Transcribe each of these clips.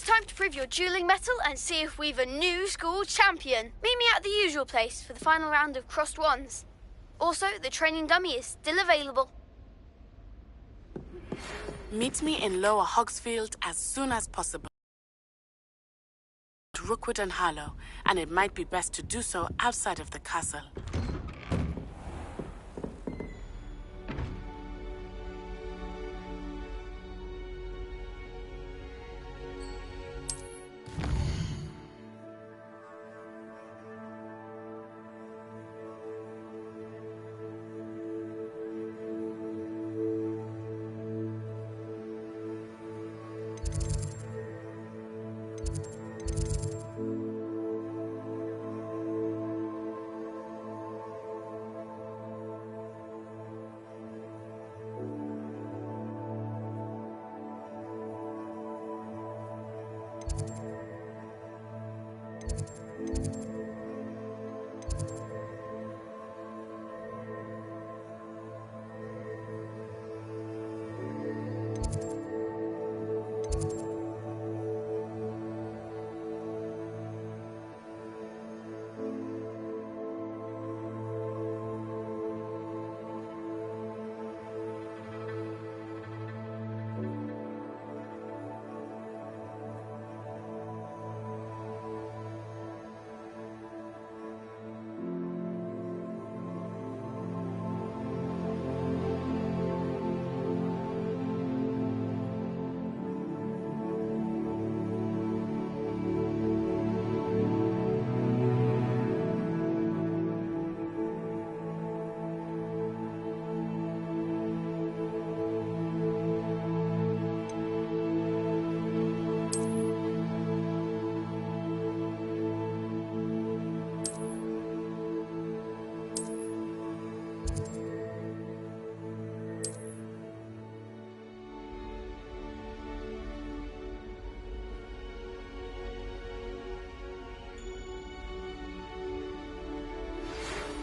it's time to prove your dueling mettle and see if we've a new school champion. Meet me at the usual place for the final round of crossed wands. Also, the training dummy is still available. Meet me in Lower Hogsfield as soon as possible. Rookwood and Harlow, and it might be best to do so outside of the castle.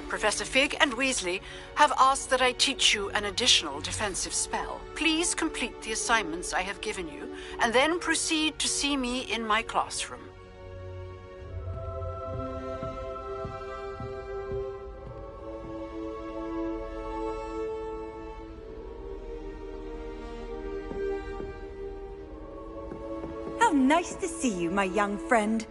Professor Fig and Weasley have asked that I teach you an additional defensive spell. Please complete the assignments I have given you, and then proceed to see me in my classroom. How nice to see you, my young friend.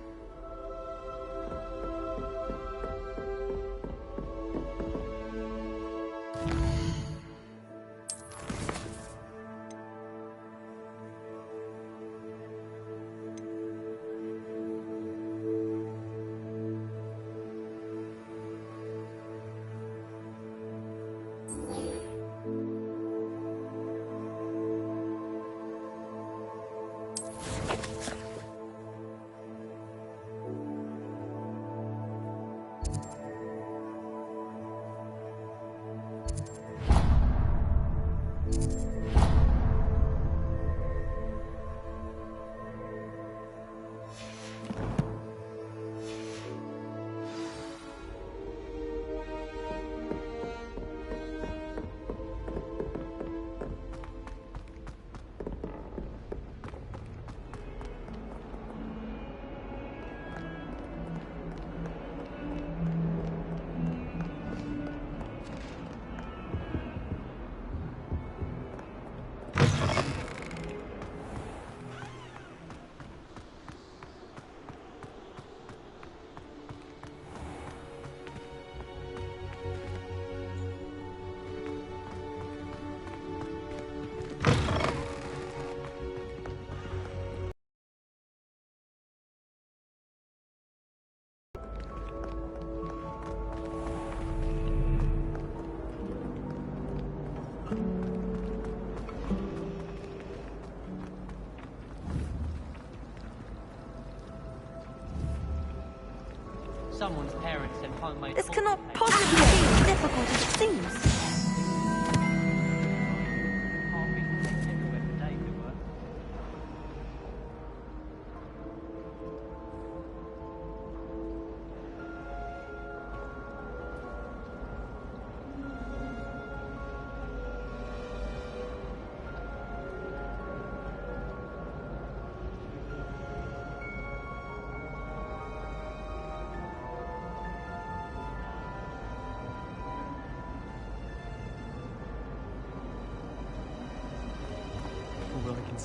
Someone's parents sent homemade. This cannot possibly be as difficult as it seems.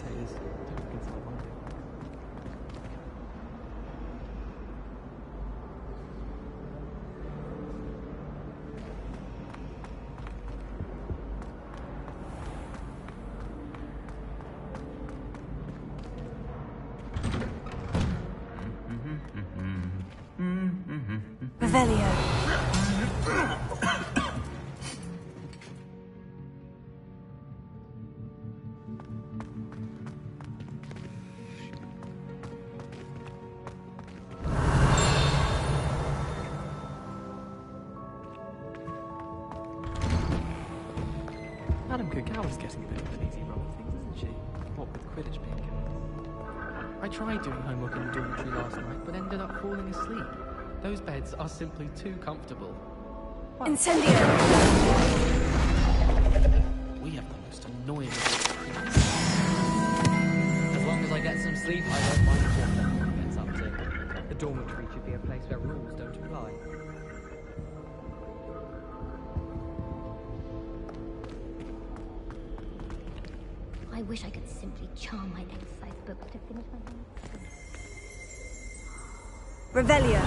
naysayers. Don't look inside my head. Revelio. Madam Kagawa's getting a bit of an easy run of things, isn't she? What with Quidditch being given. I tried doing homework in the dormitory last night, but ended up falling asleep. Those beds are simply too comfortable. Well, Incendio. we have the most annoying creatures. As long as I get some sleep, I don't mind what everyone gets up to. The dormitory should be a place where rules don't apply. I wish I could simply charm my exercise book to finish my day. Revelio.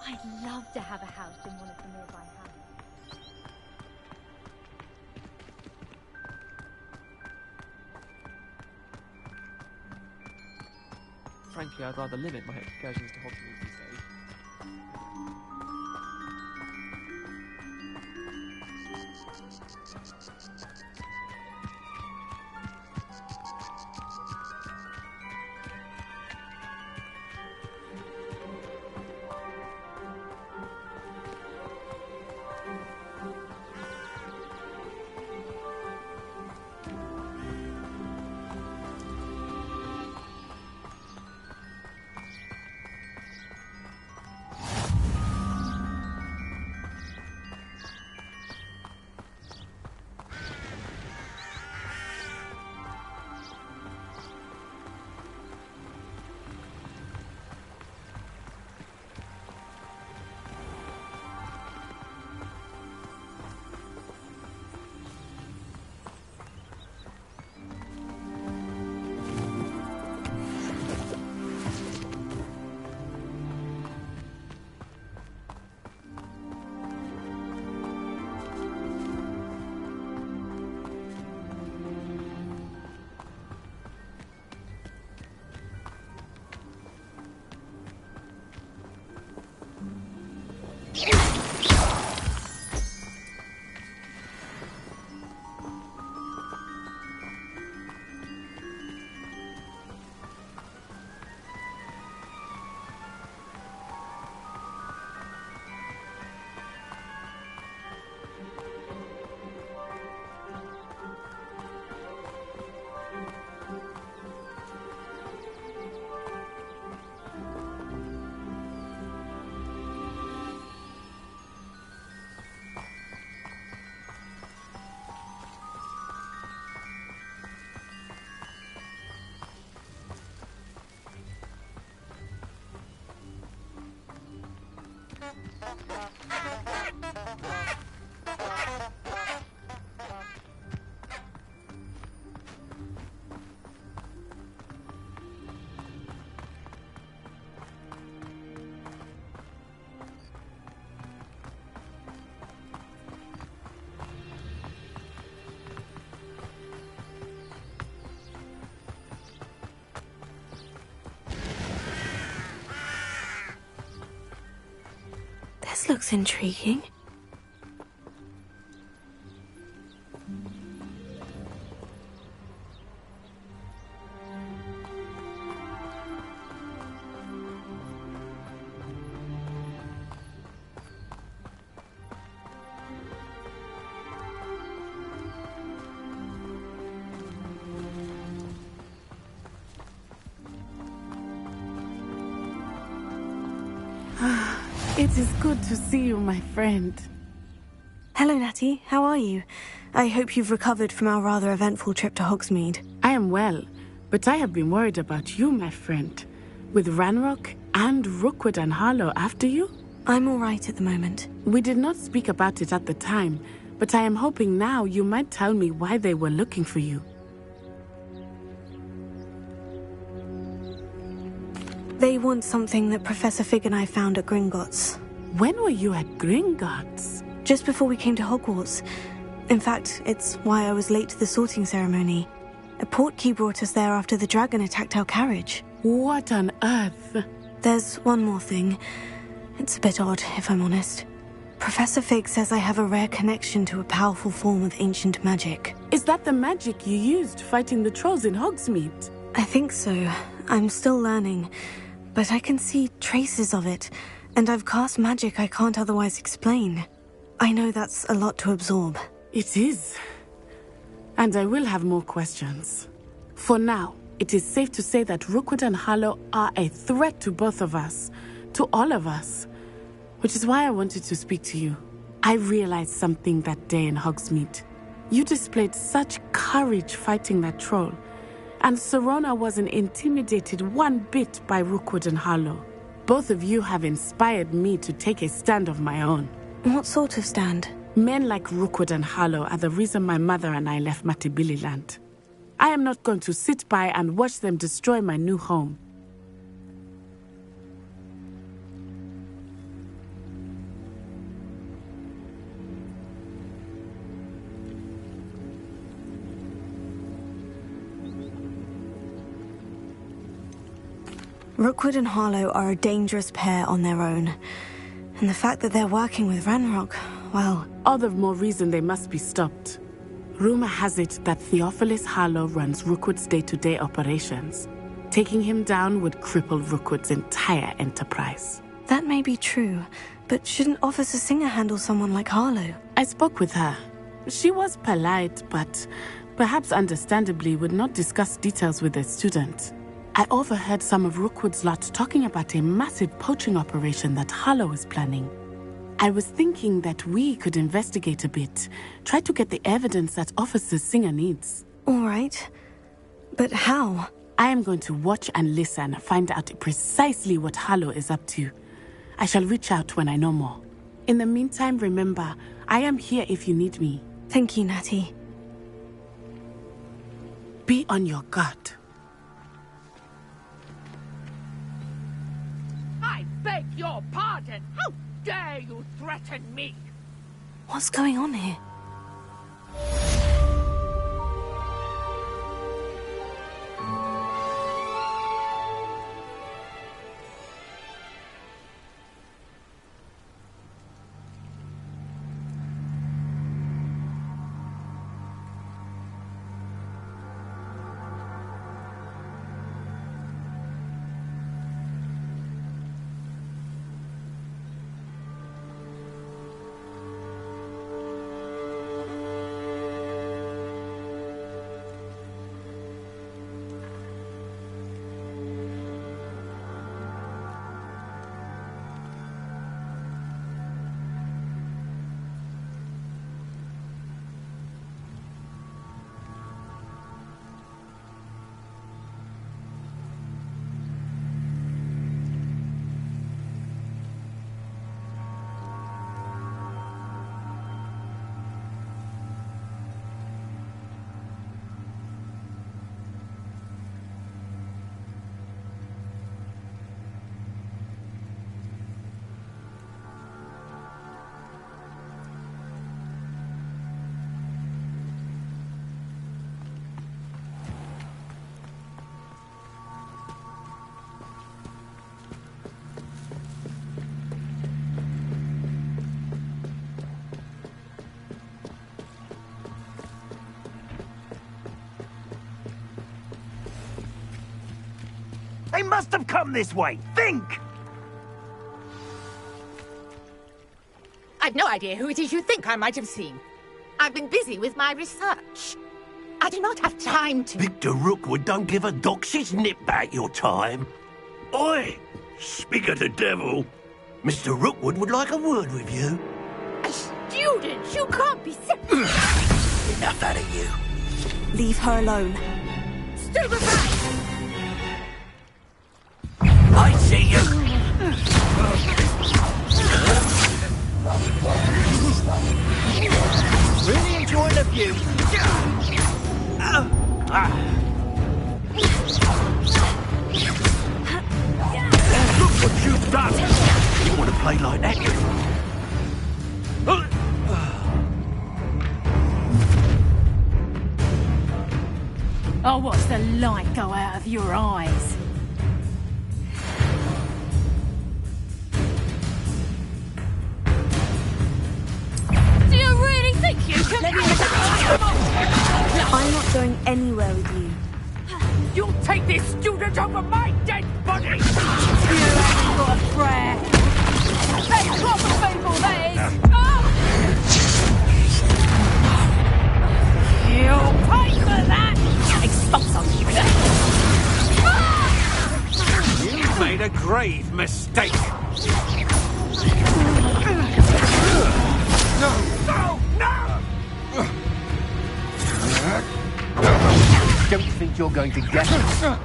I'd love to have a house in one of the nearby houses. Frankly, I'd rather limit my excursions to Hogsmeade these days. This looks intriguing. It is good to see you, my friend. Hello, Natty. How are you? I hope you've recovered from our rather eventful trip to Hogsmeade. I am well, but I have been worried about you, my friend. With Ranrock and Rookwood and Harlow after you? I'm all right at the moment. We did not speak about it at the time, but I am hoping now you might tell me why they were looking for you. They want something that Professor Fig and I found at Gringotts. When were you at Gringotts? Just before we came to Hogwarts. In fact, it's why I was late to the sorting ceremony. A portkey brought us there after the dragon attacked our carriage. What on earth? There's one more thing. It's a bit odd, if I'm honest. Professor Fig says I have a rare connection to a powerful form of ancient magic. Is that the magic you used fighting the trolls in Hogsmeade? I think so. I'm still learning, but I can see traces of it, and I've cast magic I can't otherwise explain. I know that's a lot to absorb. It is. And I will have more questions. For now, it is safe to say that Rookwood and Harlow are a threat to both of us, to all of us. Which is why I wanted to speak to you. I realized something that day in Hogsmeade. You displayed such courage fighting that troll, and Serona wasn't intimidated one bit by Rookwood and Harlow. Both of you have inspired me to take a stand of my own. What sort of stand? Men like Rookwood and Harlow are the reason my mother and I left Matibililand. I am not going to sit by and watch them destroy my new home. Rookwood and Harlow are a dangerous pair on their own. And the fact that they're working with Ranrock, well... All the more reason they must be stopped. Rumor has it that Theophilus Harlow runs Rookwood's day-to-day operations. Taking him down would cripple Rookwood's entire enterprise. That may be true, but shouldn't Officer Singer handle someone like Harlow? I spoke with her. She was polite, but perhaps understandably would not discuss details with a student. I overheard some of Rookwood's lot talking about a massive poaching operation that Harlow is planning. I was thinking that we could investigate a bit, try to get the evidence that Officer Singer needs. All right. But how? I am going to watch and listen, find out precisely what Harlow is up to. I shall reach out when I know more. In the meantime, remember, I am here if you need me. Thank you, Natty. Be on your guard. I beg your pardon! How dare you threaten me? What's going on here? They must have come this way. Think! I've no idea who it is you think I might have seen. I've been busy with my research. I do not have time to... Victor Rookwood don't give a doxy's nip back your time. Oi! Speak of the devil. Mr. Rookwood would like a word with you. A student? You can't be Enough out of you. Leave her alone. Stupefy! I see you. Really enjoying the view. Look what you've done. You want to play like that? Oh, what's the light go out of your eyes? Do you really think you can... I'm not going anywhere with you. You'll take this student over my dead body! You haven't got a prayer. That's proper people, that is. You'll pay for that! You made a grave mistake. No! Don't think you're going to get it.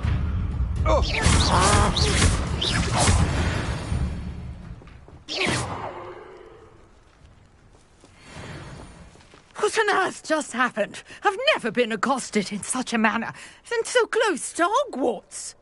What on earth just happened? I've never been accosted in such a manner, and so close to Hogwarts.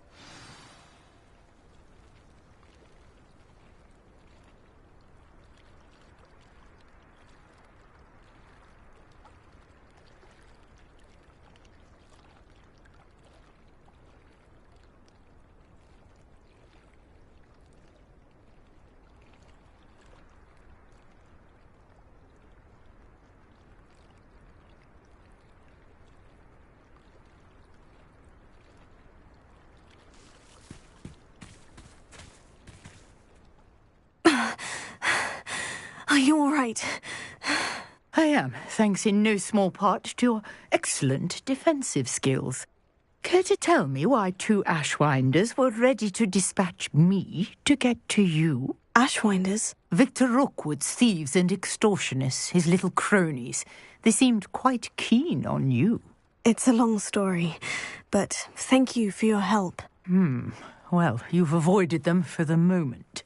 Are you all right? I am, thanks in no small part to your excellent defensive skills. Care to tell me why 2 Ashwinders were ready to dispatch me to get to you? Ashwinders? Victor Rookwood's thieves and extortionists, his little cronies. They seemed quite keen on you. It's a long story, but thank you for your help. Well, you've avoided them for the moment.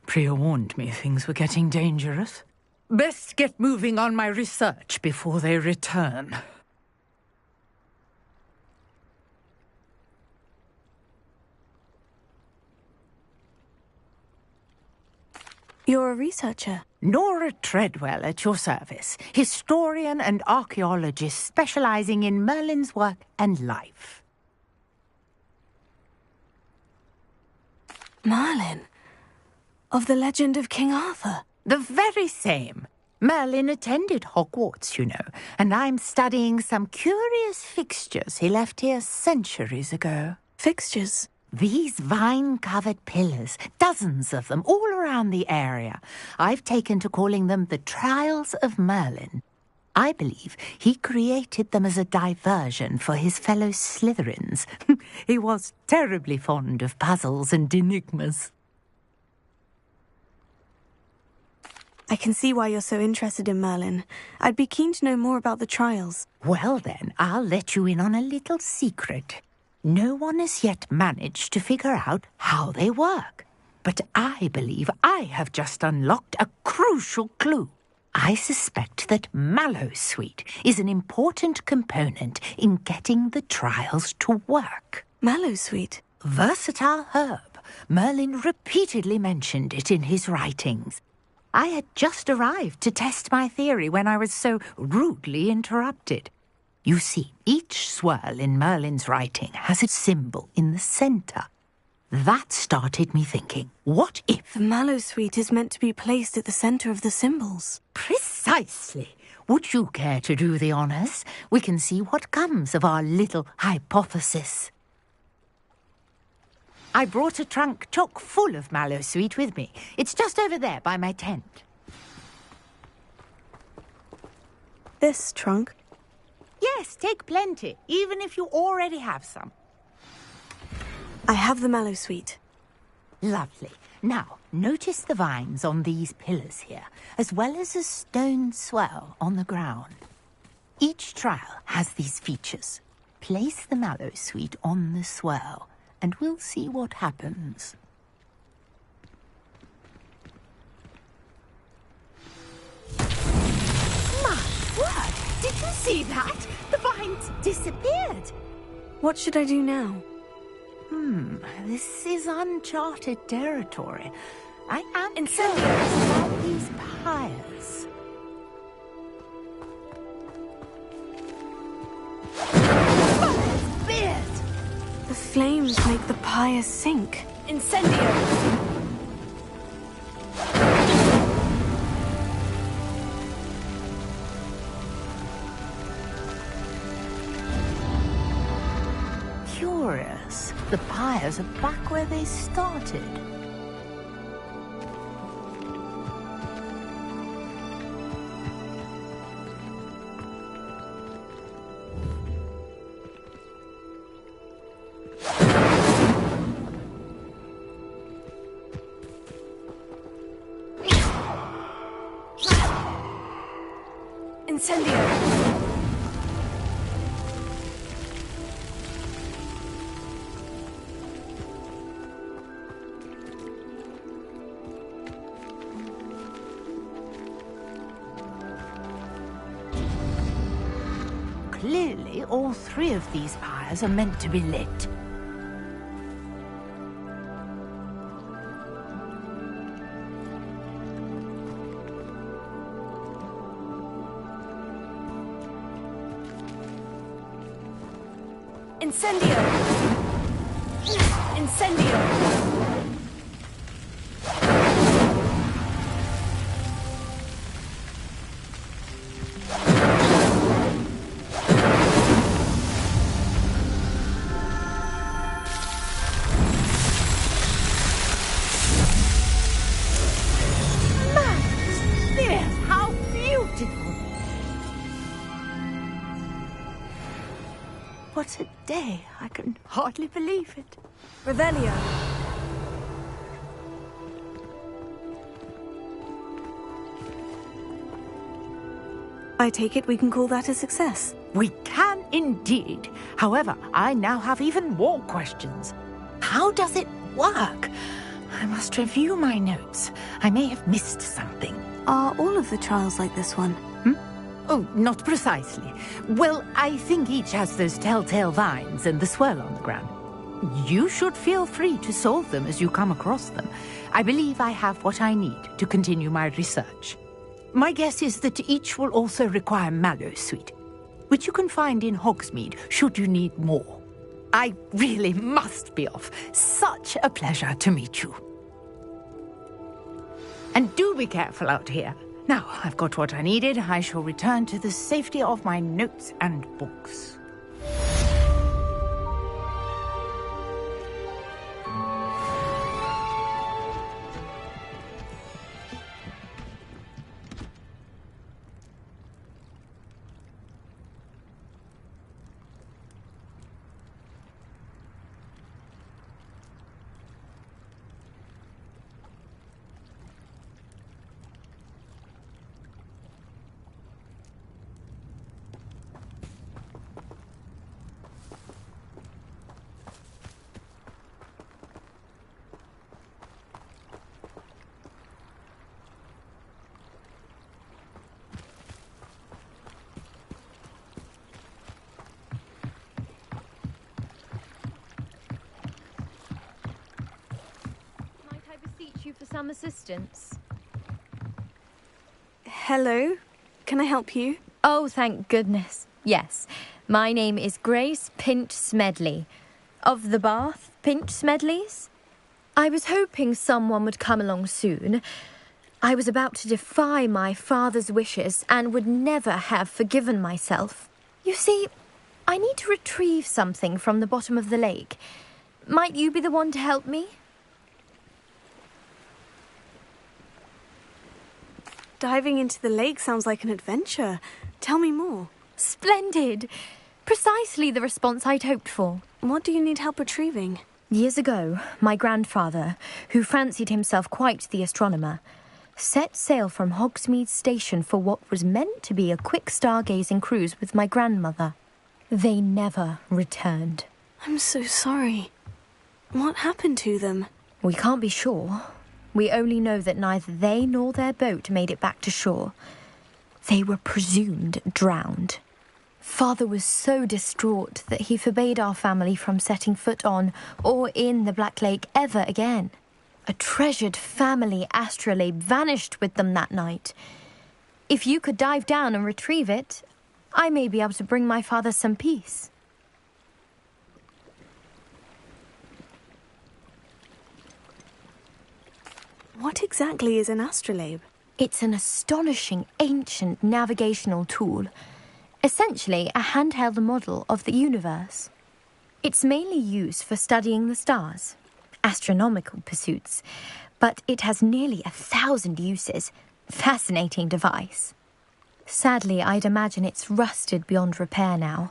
Priya warned me things were getting dangerous. Best get moving on my research before they return. You're a researcher? Nora Treadwell at your service, historian and archaeologist specializing in Merlin's work and life. Merlin? Of the legend of King Arthur? The very same. Merlin attended Hogwarts, you know, and I'm studying some curious fixtures he left here centuries ago. Fixtures? These vine-covered pillars, dozens of them, all around the area. I've taken to calling them the Trials of Merlin. I believe he created them as a diversion for his fellow Slytherins. He was terribly fond of puzzles and enigmas. I can see why you're so interested in Merlin. I'd be keen to know more about the trials. Well then, I'll let you in on a little secret. No one has yet managed to figure out how they work. But I believe I have just unlocked a crucial clue. I suspect that Mallowsweet is an important component in getting the trials to work. Mallowsweet? Versatile herb. Merlin repeatedly mentioned it in his writings. I had just arrived to test my theory when I was so rudely interrupted. You see, each swirl in Merlin's writing has a symbol in the centre. That started me thinking, what if... The Mallowsweet is meant to be placed at the centre of the symbols. Precisely. Would you care to do the honours? We can see what comes of our little hypothesis. I brought a trunk chock full of Mallowsweet with me. It's just over there by my tent. This trunk? Yes, take plenty, even if you already have some. I have the Mallowsweet. Lovely. Now, notice the vines on these pillars here, as well as a stone swell on the ground. Each trial has these features. Place the mallow sweet on the swell, and we'll see what happens. My word! Did you see that? The vines disappeared. What should I do now? This is uncharted territory. I am curious about these pyres. The flames make the pyre sink. Incendio! Curious. The pyres are back where they started. Incendio! Clearly, all three of these pyres are meant to be lit. Incendio! Incendio! How beautiful! What a day! I can hardly believe it. Revelio! I take it we can call that a success. We can indeed. However, I now have even more questions. How does it work? I must review my notes. I may have missed something. Are all of the trials like this one? Oh, not precisely. Well, I think each has those telltale vines and the swirl on the ground. You should feel free to solve them as you come across them. I believe I have what I need to continue my research. My guess is that each will also require mallow sweet, which you can find in Hogsmeade should you need more. I really must be off. Such a pleasure to meet you. And do be careful out here. Now, I've got what I needed. I shall return to the safety of my notes and books. You for some assistance? Hello? Can I help you? Oh, thank goodness. Yes. My name is Grace Pinch Smedley. Of the Bath Pinch Smedleys? I was hoping someone would come along soon. I was about to defy my father's wishes and would never have forgiven myself. You see, I need to retrieve something from the bottom of the lake. Might you be the one to help me? Diving into the lake sounds like an adventure. Tell me more. Splendid! Precisely the response I'd hoped for. What do you need help retrieving? Years ago, my grandfather, who fancied himself quite the astronomer, set sail from Hogsmeade Station for what was meant to be a quick stargazing cruise with my grandmother. They never returned. I'm so sorry. What happened to them? We can't be sure. We only know that neither they nor their boat made it back to shore. They were presumed drowned. Father was so distraught that he forbade our family from setting foot on or in the Black Lake ever again. A treasured family astrolabe vanished with them that night. If you could dive down and retrieve it, I may be able to bring my father some peace. What exactly is an astrolabe? It's an astonishing ancient navigational tool. Essentially, a handheld model of the universe. It's mainly used for studying the stars, astronomical pursuits, but it has nearly 1,000 uses. Fascinating device. Sadly, I'd imagine it's rusted beyond repair now.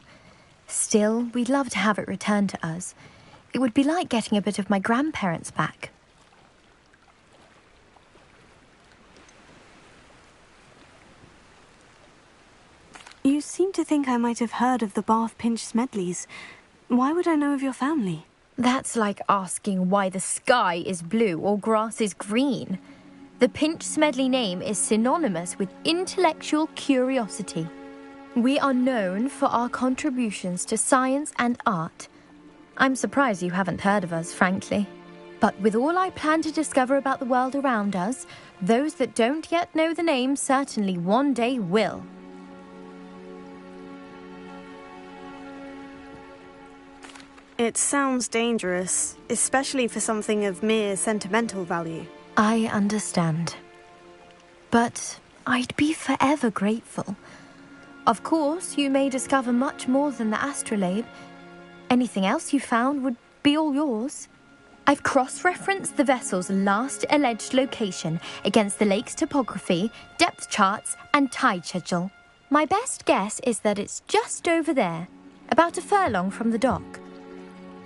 Still, we'd love to have it returned to us. It would be like getting a bit of my grandparents back. You seem to think I might have heard of the Bath Pinch Smedleys. Why would I know of your family? That's like asking why the sky is blue or grass is green. The Pinch Smedley name is synonymous with intellectual curiosity. We are known for our contributions to science and art. I'm surprised you haven't heard of us, frankly. But with all I plan to discover about the world around us, those that don't yet know the name certainly one day will. It sounds dangerous, especially for something of mere sentimental value. I understand. But I'd be forever grateful. Of course, you may discover much more than the astrolabe. Anything else you found would be all yours. I've cross-referenced the vessel's last alleged location against the lake's topography, depth charts, and tide schedule. My best guess is that it's just over there, about a furlong from the dock.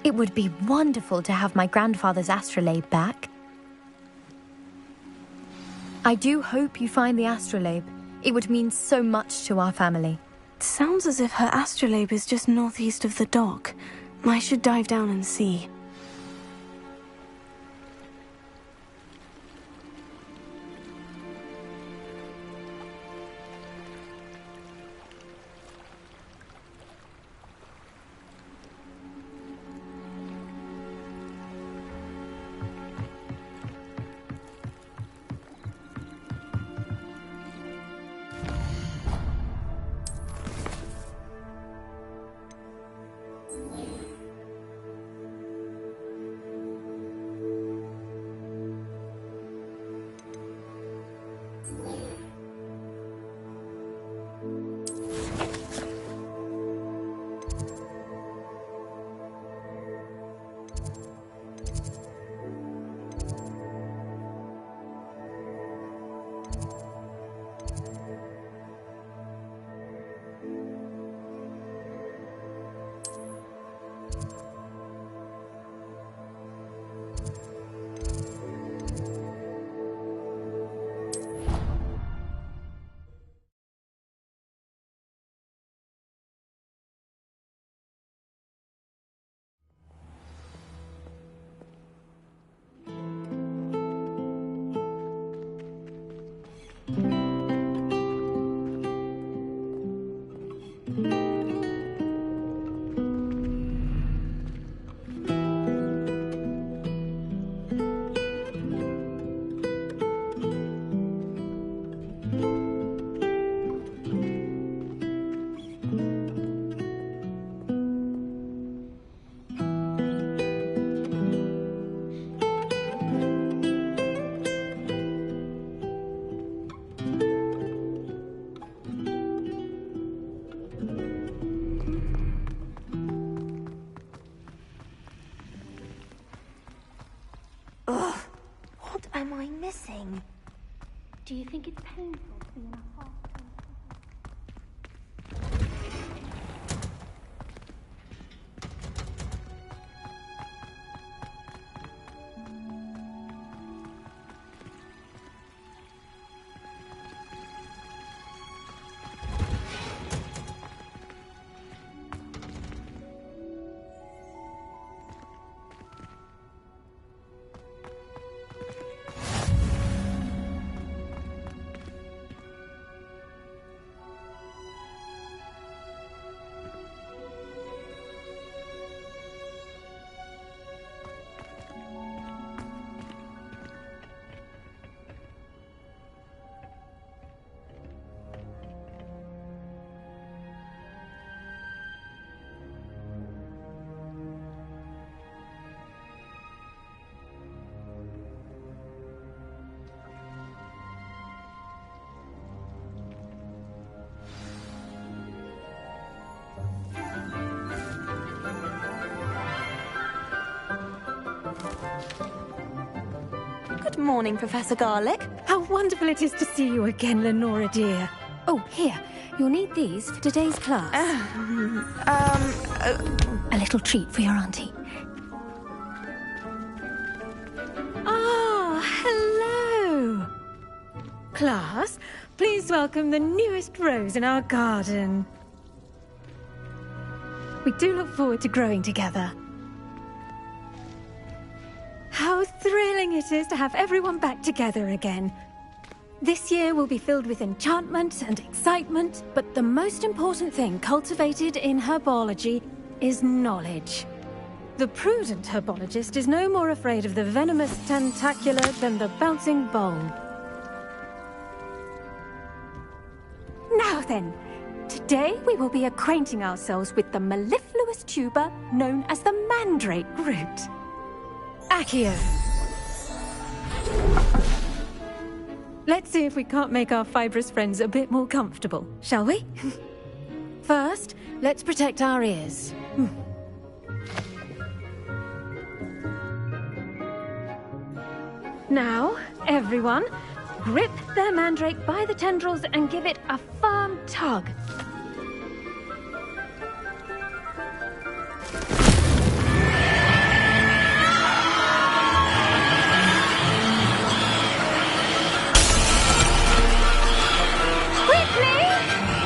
It would be wonderful to have my grandfather's astrolabe back. I do hope you find the astrolabe. It would mean so much to our family. It sounds as if her astrolabe is just northeast of the dock. I should dive down and see. Am I missing? Do you think it's painful to be in a half? Good morning, Professor Garlick. How wonderful it is to see you again, Lenora dear. Oh, here. You'll need these for today's class. A little treat for your auntie. Ah, hello. Class, please welcome the newest rose in our garden. We do look forward to growing together. How thrilling it is to have everyone back together again. This year will be filled with enchantment and excitement, but the most important thing cultivated in herbology is knowledge. The prudent herbologist is no more afraid of the venomous tentacula than the bouncing bulb. Now then, today we will be acquainting ourselves with the mellifluous tuber known as the mandrake root. Accio. Let's see if we can't make our fibrous friends a bit more comfortable, shall we? First, let's protect our ears. Now, everyone, grip their mandrake by the tendrils and give it a firm tug. Quickly,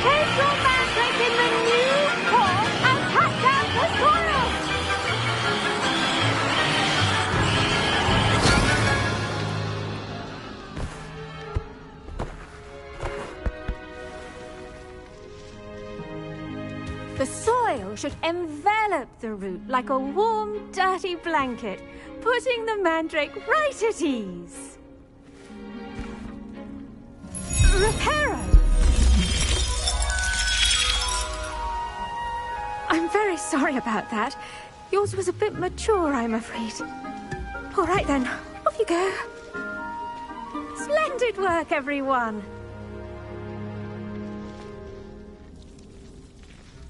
take your mandrake in the new pot and cut down the soil! The soil should envelop the root like a warm, dirty blanket, putting the mandrake right at ease. Reparo! I'm very sorry about that. Yours was a bit mature, I'm afraid. All right then, off you go. Splendid work, everyone!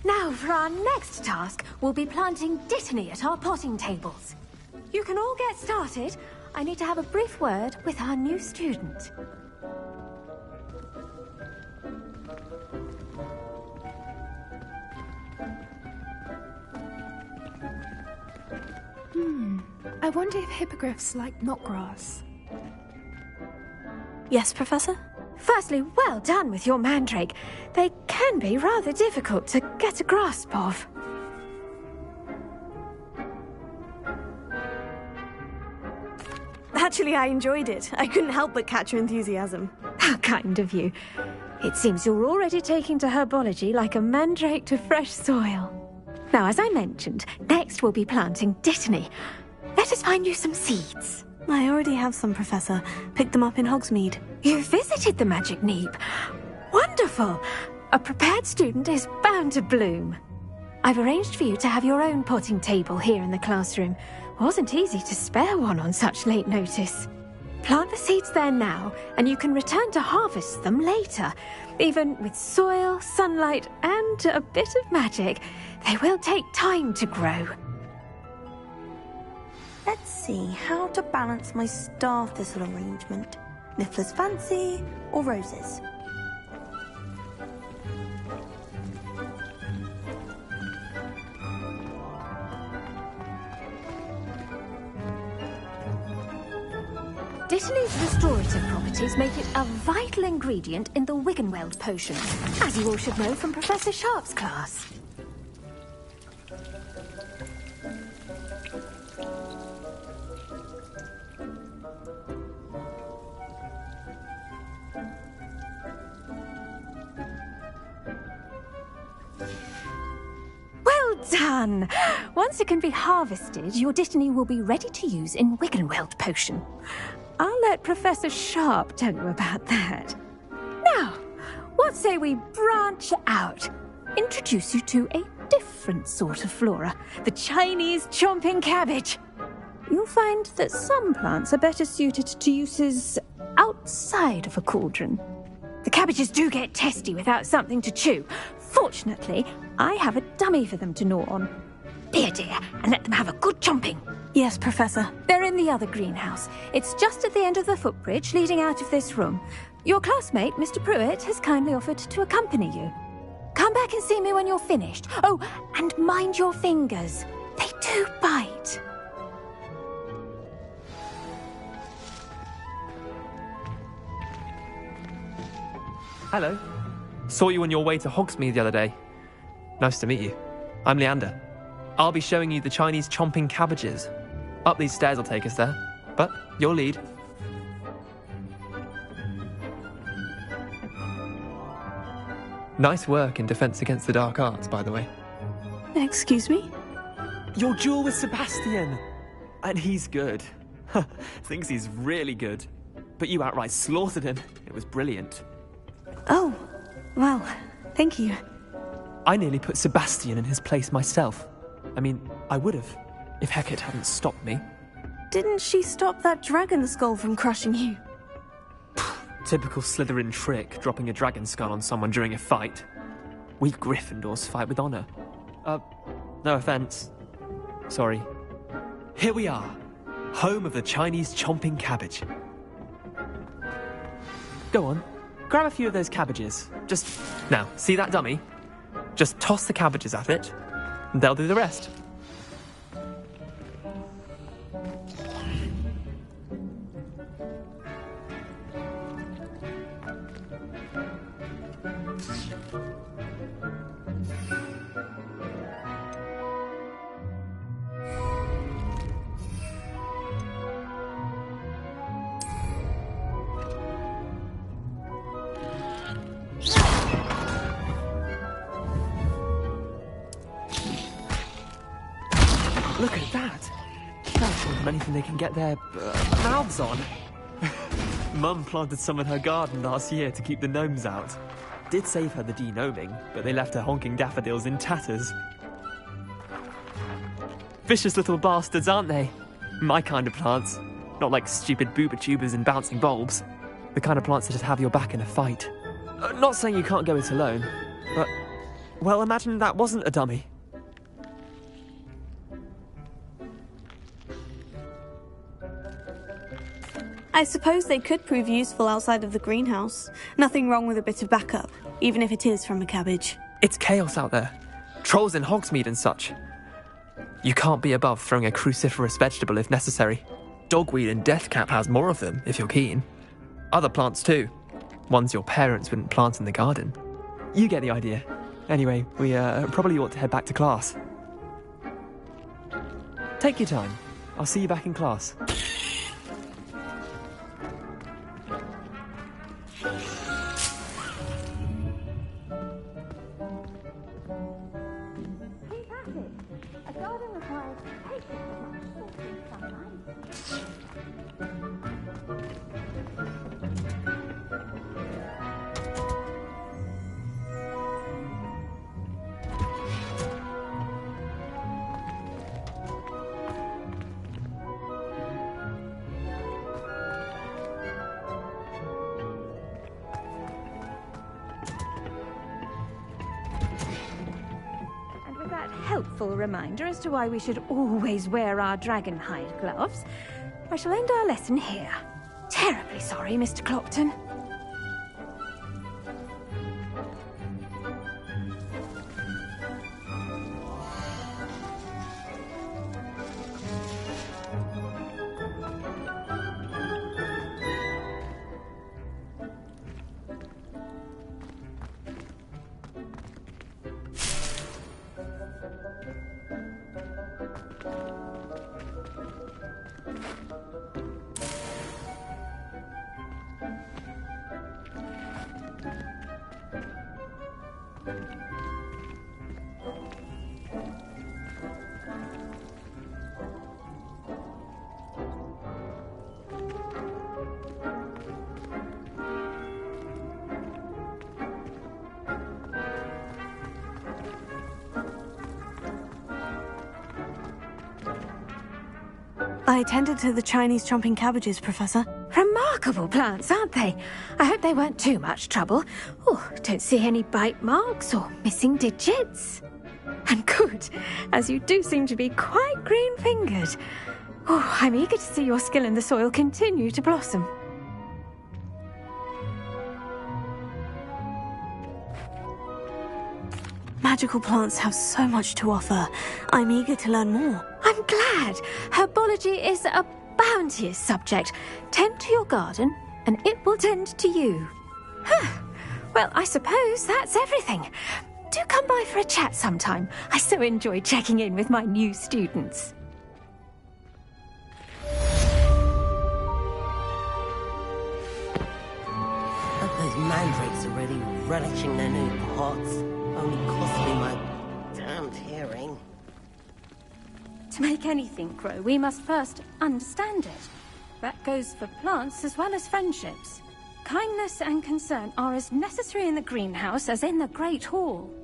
Now, for our next task, we'll be planting dittany at our potting tables. You can all get started. I need to have a brief word with our new student. I wonder if hippogriffs like knotgrass. Yes, Professor? Firstly, well done with your mandrake. They can be rather difficult to get a grasp of. Actually, I enjoyed it. I couldn't help but catch your enthusiasm. How kind of you. It seems you're already taking to herbology like a mandrake to fresh soil. Now, as I mentioned, next we'll be planting dittany. Let us find you some seeds. I already have some, Professor. Picked them up in Hogsmeade. You visited the Magic Neep. Wonderful! A prepared student is bound to bloom. I've arranged for you to have your own potting table here in the classroom. Wasn't easy to spare one on such late notice. Plant the seeds there now, and you can return to harvest them later. Even with soil, sunlight, and a bit of magic, they will take time to grow. Let's see how to balance my star thistle arrangement. Niffler's fancy or roses? Dittany's restorative properties make it a vital ingredient in the Wiggenweld potion, as you all should know from Professor Sharp's class. Well done! Once it can be harvested, your dittany will be ready to use in Wiggenweld potion. I'll let Professor Sharp tell you about that. Now, what say we branch out? Introduce you to a different sort of flora, the Chinese chomping cabbage. You'll find that some plants are better suited to uses outside of a cauldron. The cabbages do get testy without something to chew. Fortunately, I have a dummy for them to gnaw on. Be a dear and let them have a good chomping. Yes, Professor. They're in the other greenhouse. It's just at the end of the footbridge leading out of this room. Your classmate, Mr. Pruitt, has kindly offered to accompany you. Come back and see me when you're finished. Oh, and mind your fingers. They do bite. Hello. Saw you on your way to Hogsmeade the other day. Nice to meet you. I'm Leander. I'll be showing you the Chinese chomping cabbages. Up these stairs will take us there, but your lead. Nice work in Defense Against the Dark Arts, by the way. Excuse me? Your duel with Sebastian! And he's good. Thinks he's really good. But you outright slaughtered him. It was brilliant. Oh, well, thank you. I nearly put Sebastian in his place myself. I mean, I would have, if Hecate hadn't stopped me. Didn't she stop that dragon skull from crushing you? Typical Slytherin trick, dropping a dragon skull on someone during a fight. We Gryffindors fight with honor. No offense. Sorry. Here we are, home of the Chinese chomping cabbage. Go on, grab a few of those cabbages. Now, see that dummy? Just toss the cabbages at it, and they'll do the rest. Look at that! That's more than anything they can get their mouths on. Mum planted some in her garden last year to keep the gnomes out. Did save her the de-gnoming, but they left her honking daffodils in tatters. Vicious little bastards, aren't they? My kind of plants. Not like stupid booba tubers and bouncing bulbs. The kind of plants that just have your back in a fight. Not saying you can't go it alone, but... well, imagine that wasn't a dummy. I suppose they could prove useful outside of the greenhouse. Nothing wrong with a bit of backup, even if it is from a cabbage. It's chaos out there. Trolls in Hogsmeade and such. You can't be above throwing a cruciferous vegetable if necessary. Dogweed and deathcap has more of them, if you're keen. Other plants too. Ones your parents wouldn't plant in the garden. You get the idea. Anyway, we probably ought to head back to class. Take your time. I'll see you back in class. Helpful reminder as to why we should always wear our dragon hide gloves, I shall end our lesson here. Terribly sorry, Mr. Clopton. I attended to the Chinese chomping cabbages, Professor. Remarkable plants, aren't they? I hope they weren't too much trouble. Oh, don't see any bite marks or missing digits. And good, as you do seem to be quite green-fingered. Oh, I'm eager to see your skill in the soil continue to blossom. Magical plants have so much to offer. I'm eager to learn more. I'm glad. Herbology is a bounteous subject. Tend to your garden, and it will tend to you. Well, I suppose that's everything. Do come by for a chat sometime. I so enjoy checking in with my new students. But those mandrakes are really relishing their new pots. Only cost me my damned hearing. To make anything grow, we must first understand it. That goes for plants as well as friendships. Kindness and concern are as necessary in the greenhouse as in the Great Hall.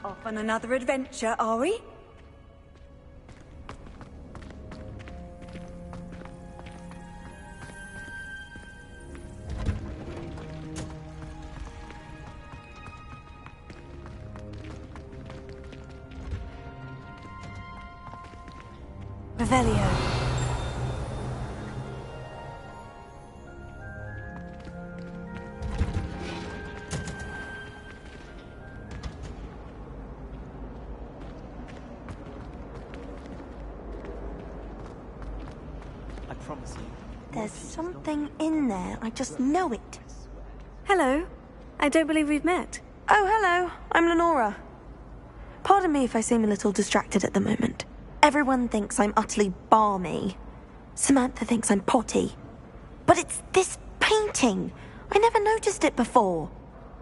Off on another adventure, are we? Revelio. There's something in there. I just know it. Hello. I don't believe we've met. Oh, hello. I'm Lenora. Pardon me if I seem a little distracted at the moment. Everyone thinks I'm utterly balmy. Samantha thinks I'm potty. But it's this painting. I never noticed it before.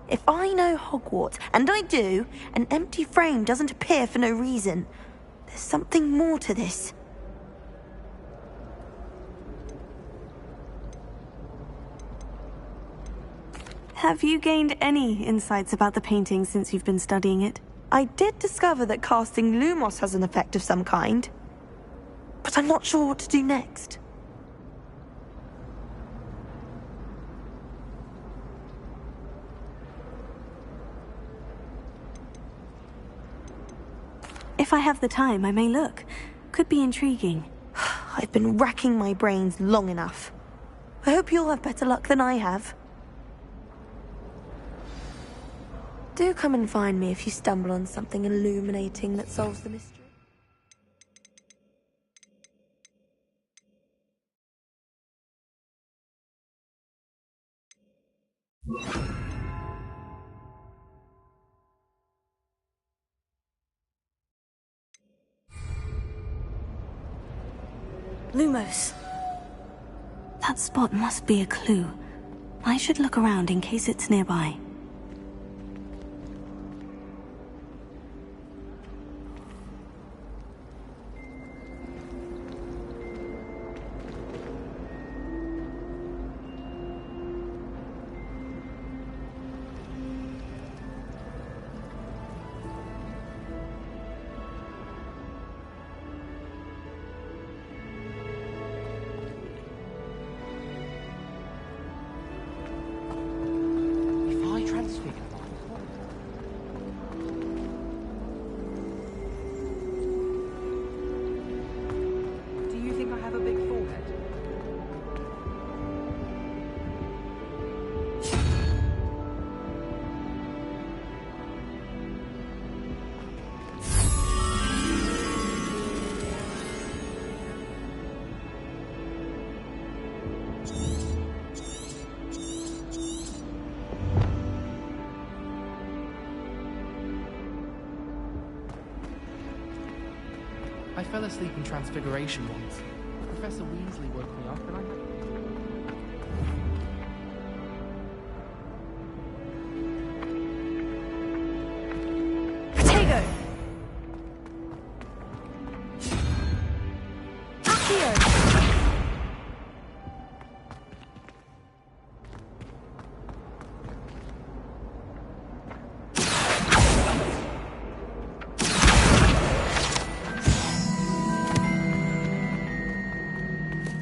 If I know Hogwarts, and I do, an empty frame doesn't appear for no reason. There's something more to this. Have you gained any insights about the painting since you've been studying it? I did discover that casting Lumos has an effect of some kind, but I'm not sure what to do next. If I have the time, I may look. Could be intriguing. I've been racking my brains long enough. I hope you'll have better luck than I have. Do come and find me if you stumble on something illuminating that solves the mystery. Lumos. That spot must be a clue. I should look around in case it's nearby. I fell asleep in Transfiguration once. Professor Weasley woke me up and I had...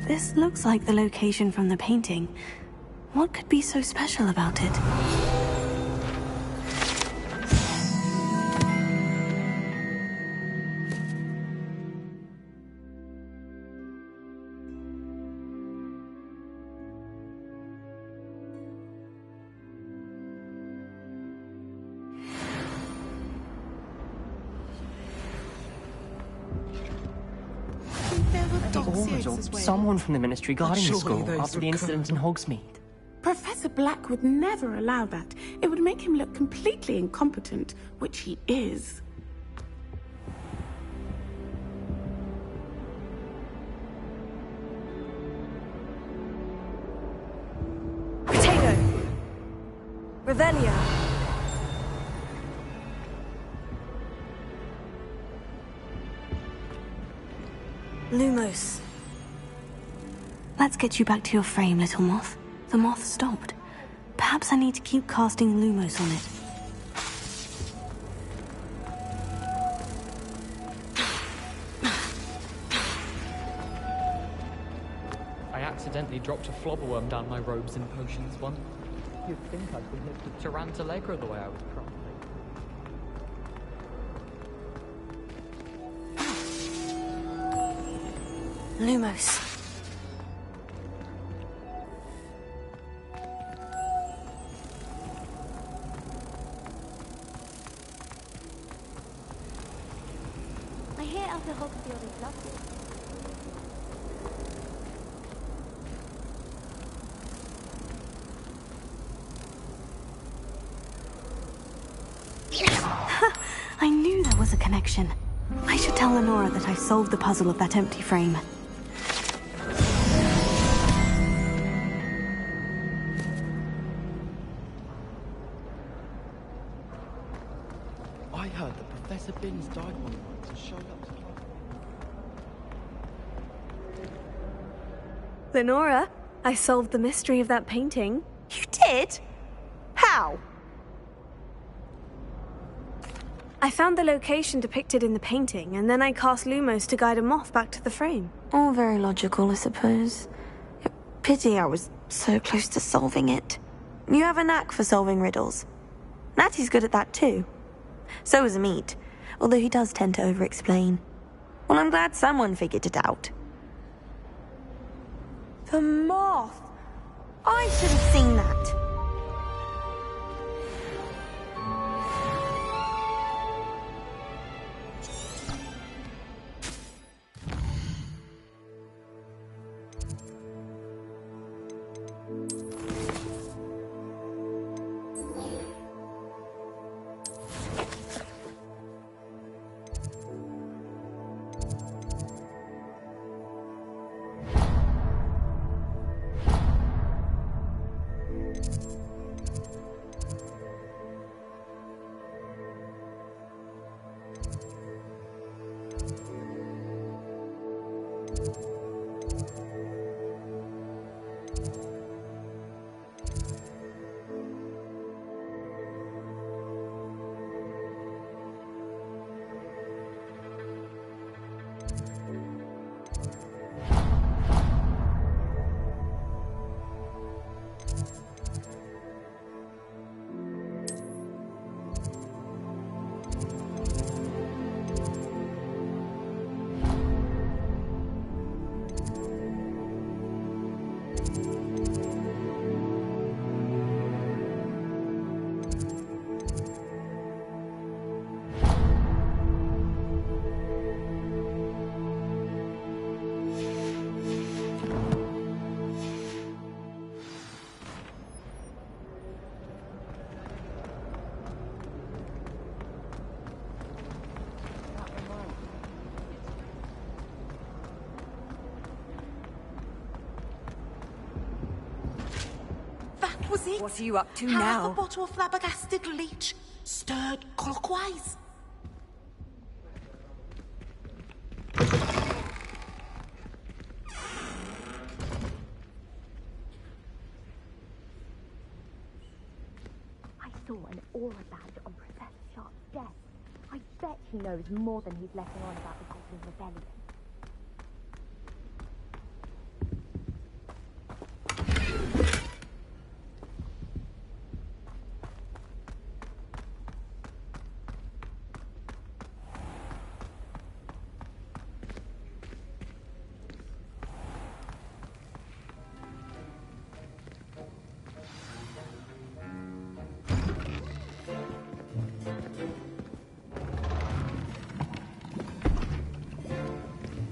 This looks like the location from the painting. What could be so special about it? Someone from the Ministry guarding the school after the incident in Hogsmeade. Professor Black would never allow that. It would make him look completely incompetent, which he is. Potato! Revelio! Lumos. Let's get you back to your frame, little moth. The moth stopped. Perhaps I need to keep casting Lumos on it. I accidentally dropped a flobberworm down my robes and potions once. You'd think I'd been hit with Tarantallegra the way I was crawling. Lumos. I hear Elder Hogfield is lovely. I knew there was a connection. I should tell Lenora that I solved the puzzle of that empty frame. I heard that Professor Binns died one night and showed up to class. Lenora, I solved the mystery of that painting. You did? How? I found the location depicted in the painting, and then I cast Lumos to guide a moth back to the frame. All very logical, I suppose. Pity I was so close to solving it. You have a knack for solving riddles. Natty's good at that too. So is Amit, although he does tend to over-explain. Well, I'm glad someone figured it out. The moth! I should have seen that. Was it? What are you up to How now? the bottle of flabbergasted leech stirred clockwise. I saw an aura badge on Professor Sharp's desk. I bet he knows more than he's letting on about the Goblin Rebellion.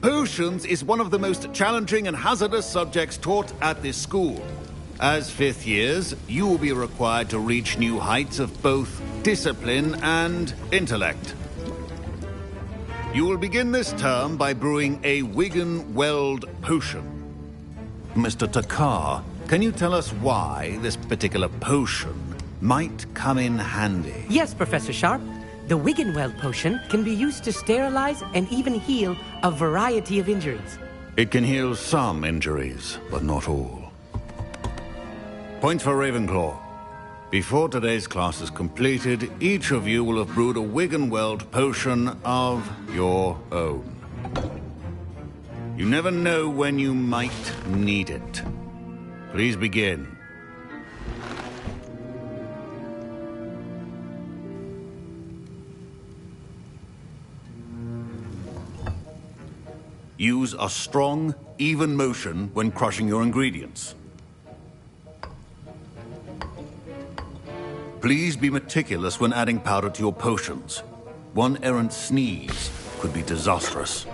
Potions is one of the most challenging and hazardous subjects taught at this school. As fifth years, you will be required to reach new heights of both discipline and intellect. You will begin this term by brewing a Wigan-Weld potion. Mr. Takar, can you tell us why this particular potion might come in handy? Yes, Professor Sharp. The Wigan-Weld potion can be used to sterilize and even heal a variety of injuries. It can heal some injuries, but not all. Points for Ravenclaw. Before today's class is completed, each of you will have brewed a Wigan-Weld potion of your own. You never know when you might need it. Please begin. Use a strong, even motion when crushing your ingredients. Please be meticulous when adding powder to your potions. One errant sneeze could be disastrous.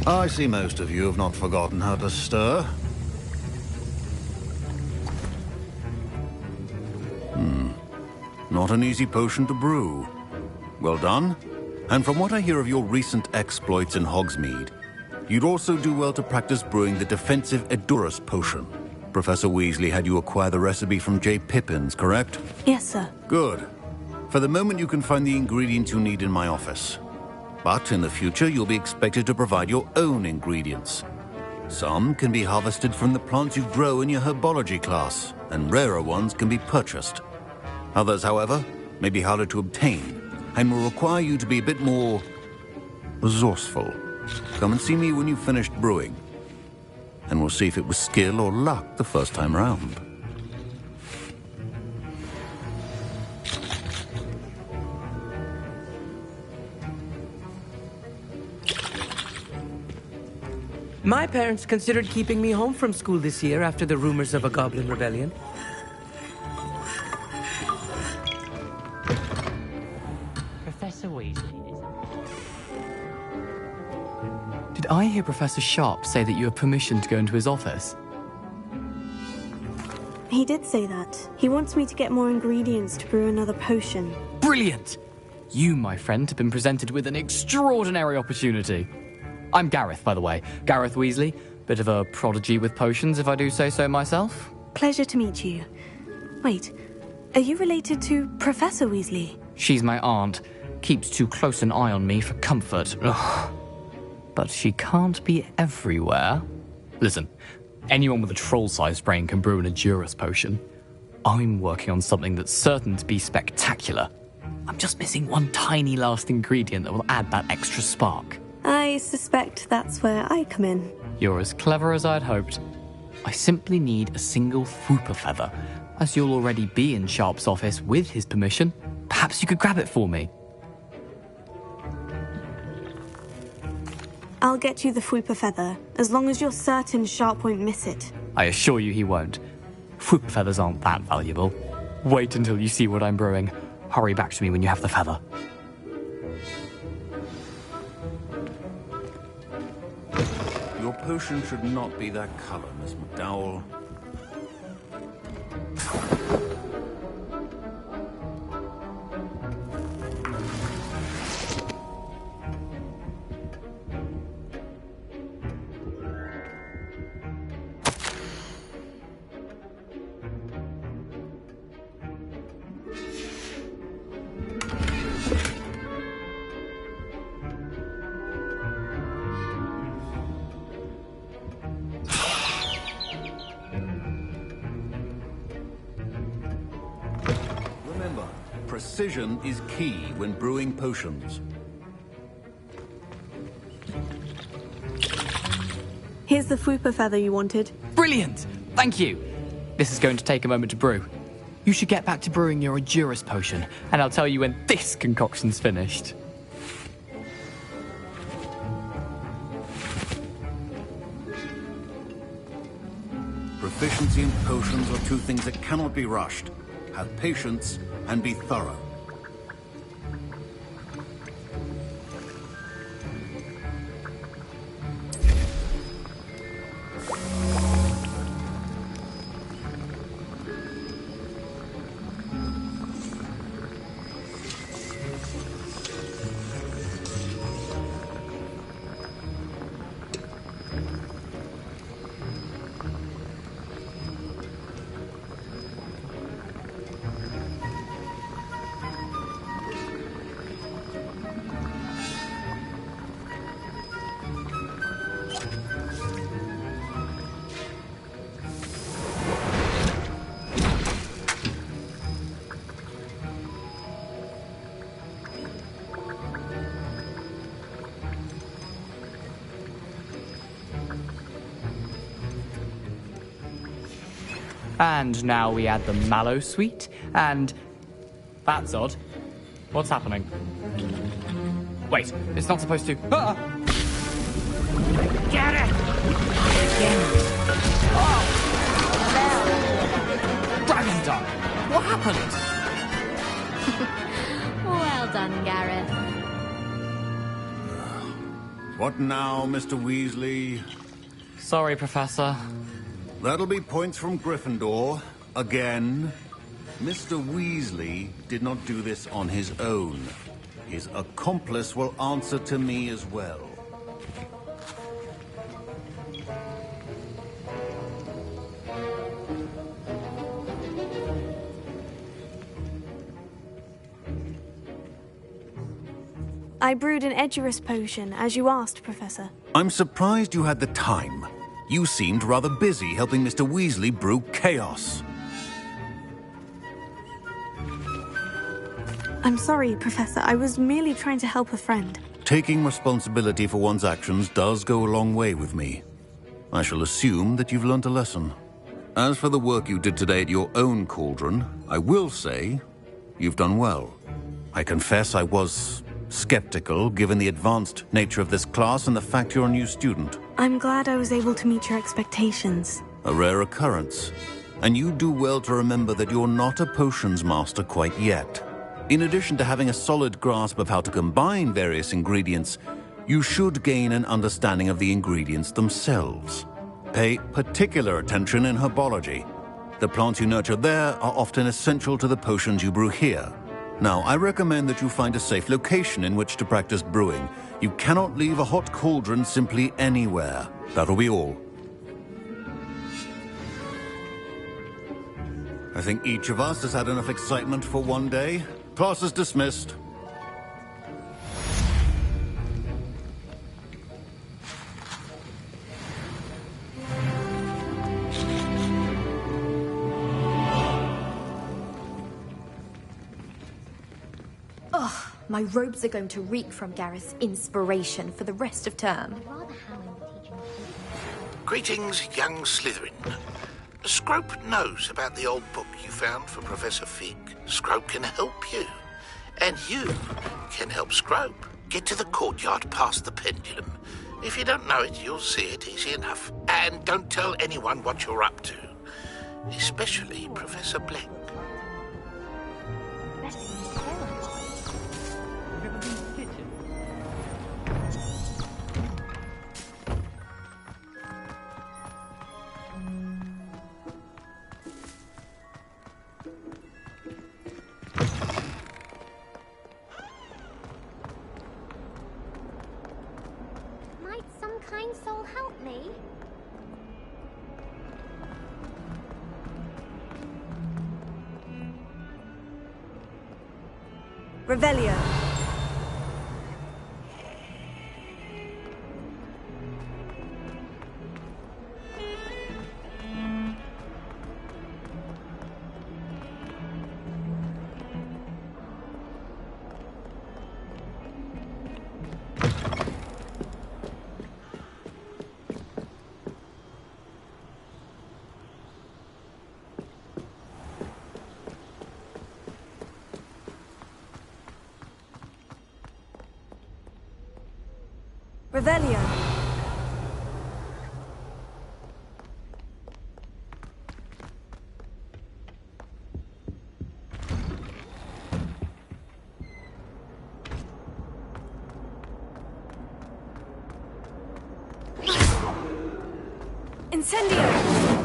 I see most of you have not forgotten how to stir. Not an easy potion to brew. Well done. And from what I hear of your recent exploits in Hogsmeade, you'd also do well to practice brewing the defensive Edurus potion. Professor Weasley had you acquire the recipe from J. Pippins, correct? Yes, sir. Good. For the moment, you can find the ingredients you need in my office. But in the future, you'll be expected to provide your own ingredients. Some can be harvested from the plants you grow in your herbology class, and rarer ones can be purchased. Others, however, may be harder to obtain, and will require you to be a bit more resourceful. Come and see me when you've finished brewing, and we'll see if it was skill or luck the first time round. My parents considered keeping me home from school this year after the rumors of a goblin rebellion. Professor Weasley Did I hear Professor Sharp say that you have permission to go into his office? He did say that. He wants me to get more ingredients to brew another potion. Brilliant! You, my friend, have been presented with an extraordinary opportunity. I'm Gareth, by the way. Gareth Weasley. Bit of a prodigy with potions, if I do say so myself. Pleasure to meet you. Wait, are you related to Professor Weasley? She's my aunt. Keeps too close an eye on me for comfort. Ugh. But she can't be everywhere. Listen, anyone with a troll-sized brain can brew an Edurus potion. I'm working on something that's certain to be spectacular. I'm just missing one tiny last ingredient that will add that extra spark. I suspect that's where I come in. You're as clever as I'd hoped. I simply need a single Fwooper feather. As you'll already be in Sharp's office with his permission, perhaps you could grab it for me. I'll get you the Fwooper feather, as long as you're certain Sharp won't miss it. I assure you he won't. Fwooper feathers aren't that valuable. Wait until you see what I'm brewing. Hurry back to me when you have the feather. Your potion should not be that color, Miss McDowell. Precision is key when brewing potions. Here's the Fwooper feather you wanted. Brilliant! Thank you! This is going to take a moment to brew. You should get back to brewing your Edurus potion, and I'll tell you when this concoction's finished. Proficiency in potions are two things that cannot be rushed. Have patience and be thorough. And now we add the mallow sweet, and... That's odd. What's happening? Wait, it's not supposed to... Ah! Get it! Oh! Dragon Dog! What happened? Well done, Gareth. What now, Mr. Weasley? Sorry, Professor. That'll be points from Gryffindor. Again. Mr. Weasley did not do this on his own. His accomplice will answer to me as well. I brewed an Edurus potion, as you asked, Professor. I'm surprised you had the time. You seemed rather busy helping Mr. Weasley brew chaos. I'm sorry, Professor. I was merely trying to help a friend. Taking responsibility for one's actions does go a long way with me. I shall assume that you've learnt a lesson. As for the work you did today at your own cauldron, I will say you've done well. I confess I was skeptical, given the advanced nature of this class and the fact you're a new student. I'm glad I was able to meet your expectations. A rare occurrence. And you do well to remember that you're not a potions master quite yet. In addition to having a solid grasp of how to combine various ingredients, you should gain an understanding of the ingredients themselves. Pay particular attention in herbology. The plants you nurture there are often essential to the potions you brew here. Now, I recommend that you find a safe location in which to practice brewing. You cannot leave a hot cauldron simply anywhere. That'll be all. I think each of us has had enough excitement for one day. Class is dismissed. Ugh, my robes are going to reek from Gareth's inspiration for the rest of term. Greetings, young Slytherin. Scrope knows about the old book you found for Professor Fig. Scrope can help you. And you can help Scrope. Get to the courtyard past the pendulum. If you don't know it, you'll see it easy enough. And don't tell anyone what you're up to. Especially Professor Blank. Might some kind soul help me? Revelio. Revelio. Incendio.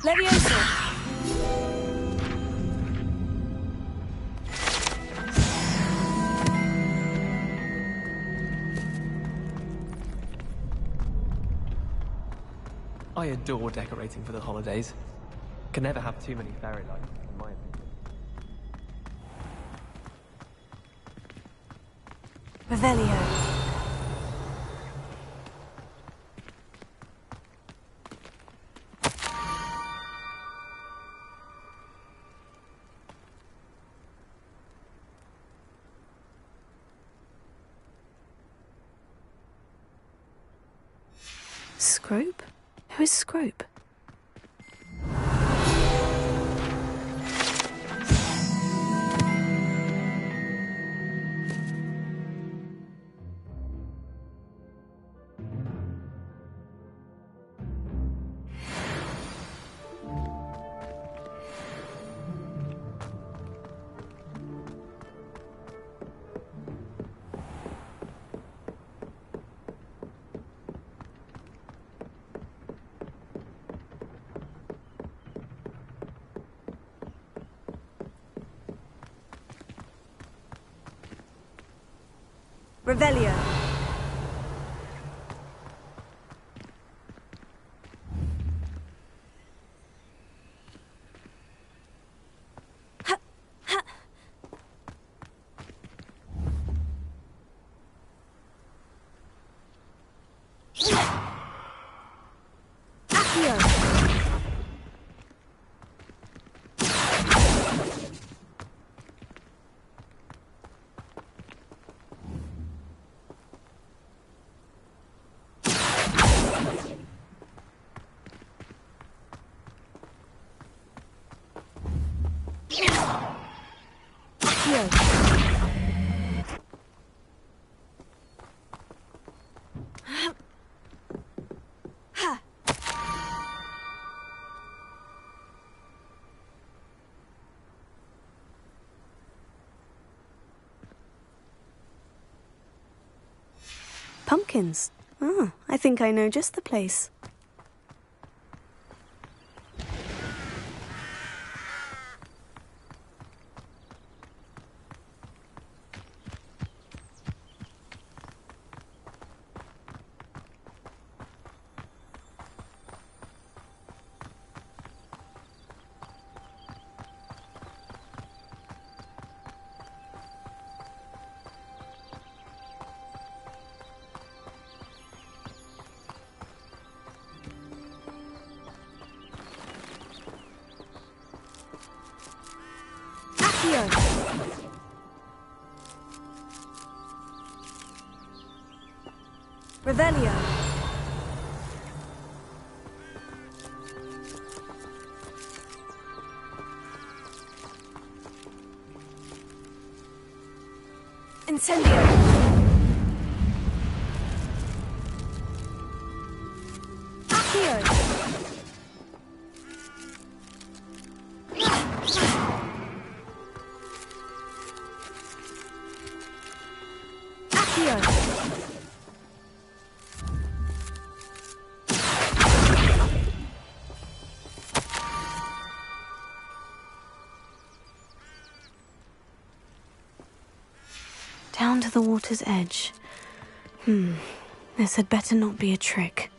Levioso. I adore decorating for the holidays. Can never have too many fairy lights, in my opinion. Revelio. Scrope? Who is Scrope? Revelio. Pumpkins. Ah, I think I know just the place. Revelio. Incendio. Accio. Down to the water's edge. This had better not be a trick.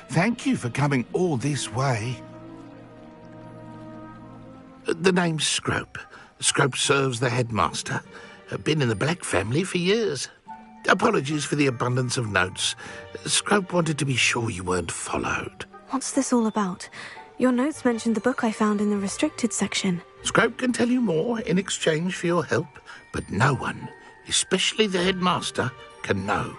Thank you for coming all this way. The name's Scrope. Scrope serves the headmaster. Been in the Black family for years. Apologies for the abundance of notes. Scrope wanted to be sure you weren't followed. What's this all about? Your notes mentioned the book I found in the restricted section. Scrope can tell you more in exchange for your help, but no one, especially the headmaster, can know.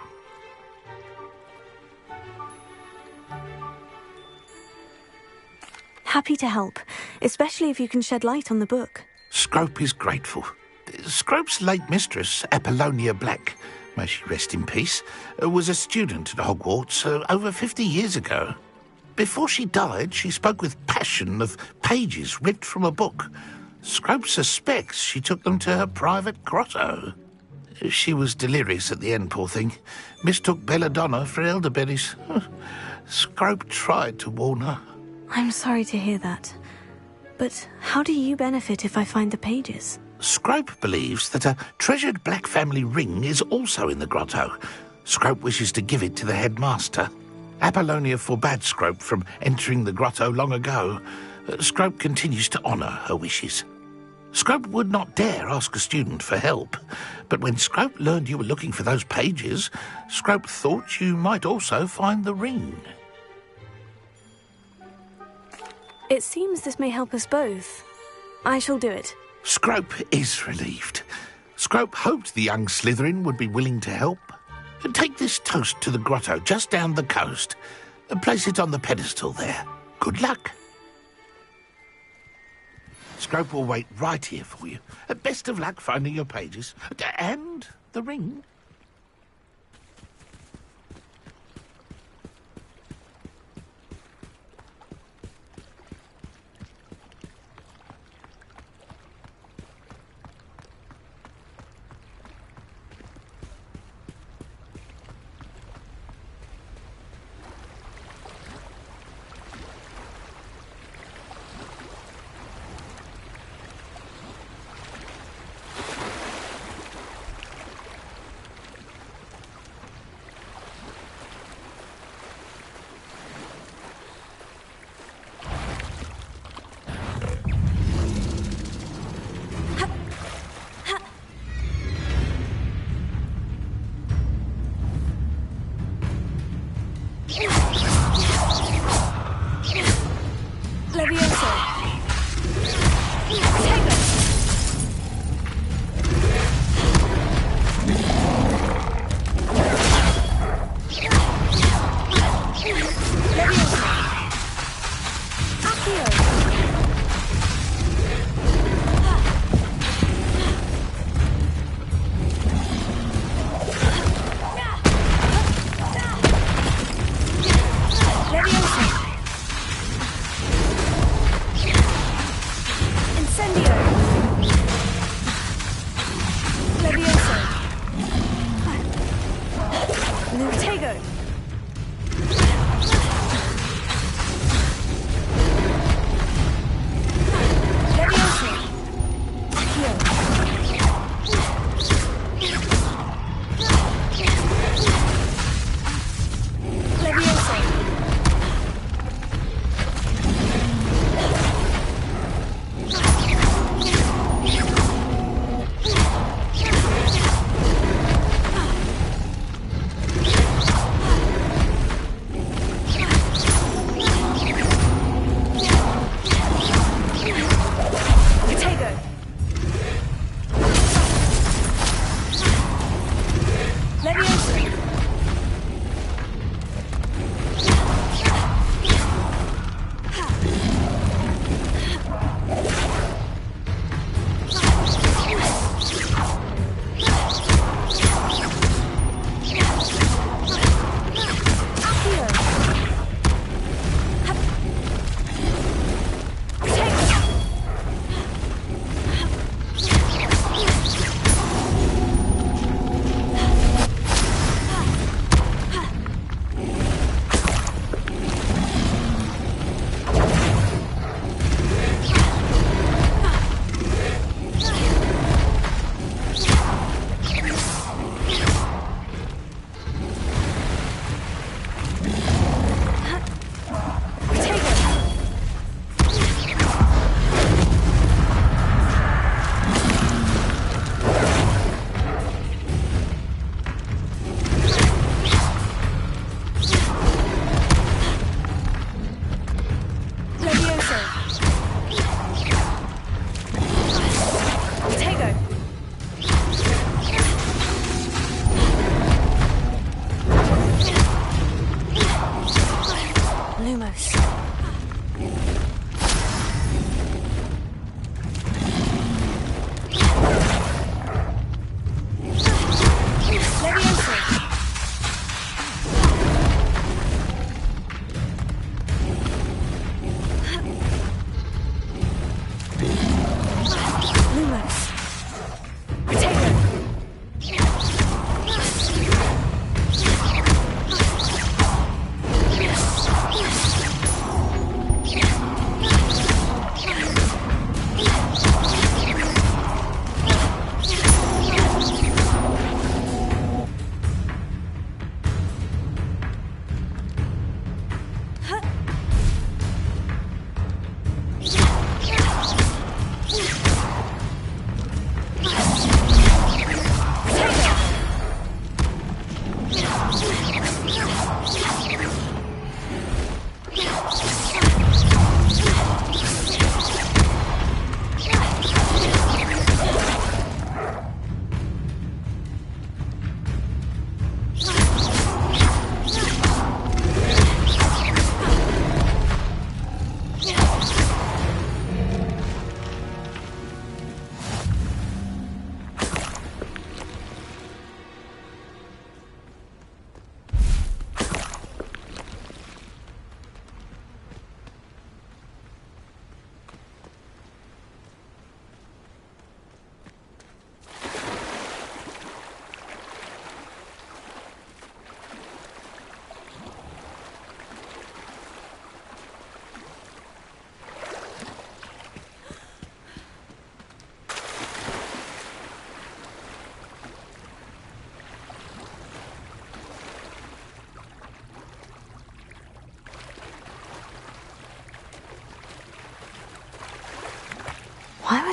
Happy to help, especially if you can shed light on the book. Scrope is grateful. Scrope's late mistress, Apollonia Black, may she rest in peace, was a student at Hogwarts over 50 years ago. Before she died, she spoke with passion of pages ripped from a book. Scrope suspects she took them to her private grotto. She was delirious at the end, poor thing. Mistook belladonna for elderberries. Scrope tried to warn her. I'm sorry to hear that. But how do you benefit if I find the pages? Scrope believes that a treasured Black family ring is also in the grotto. Scrope wishes to give it to the headmaster. Apollonia forbade Scrope from entering the grotto long ago. Scrope continues to honour her wishes. Scrope would not dare ask a student for help, but when Scrope learned you were looking for those pages, Scrope thought you might also find the ring. It seems this may help us both. I shall do it. Scrope is relieved. Scrope hoped the young Slytherin would be willing to help. Take this toast to the grotto just down the coast and place it on the pedestal there. Good luck. Scrope will wait right here for you. Best of luck finding your pages. And the ring.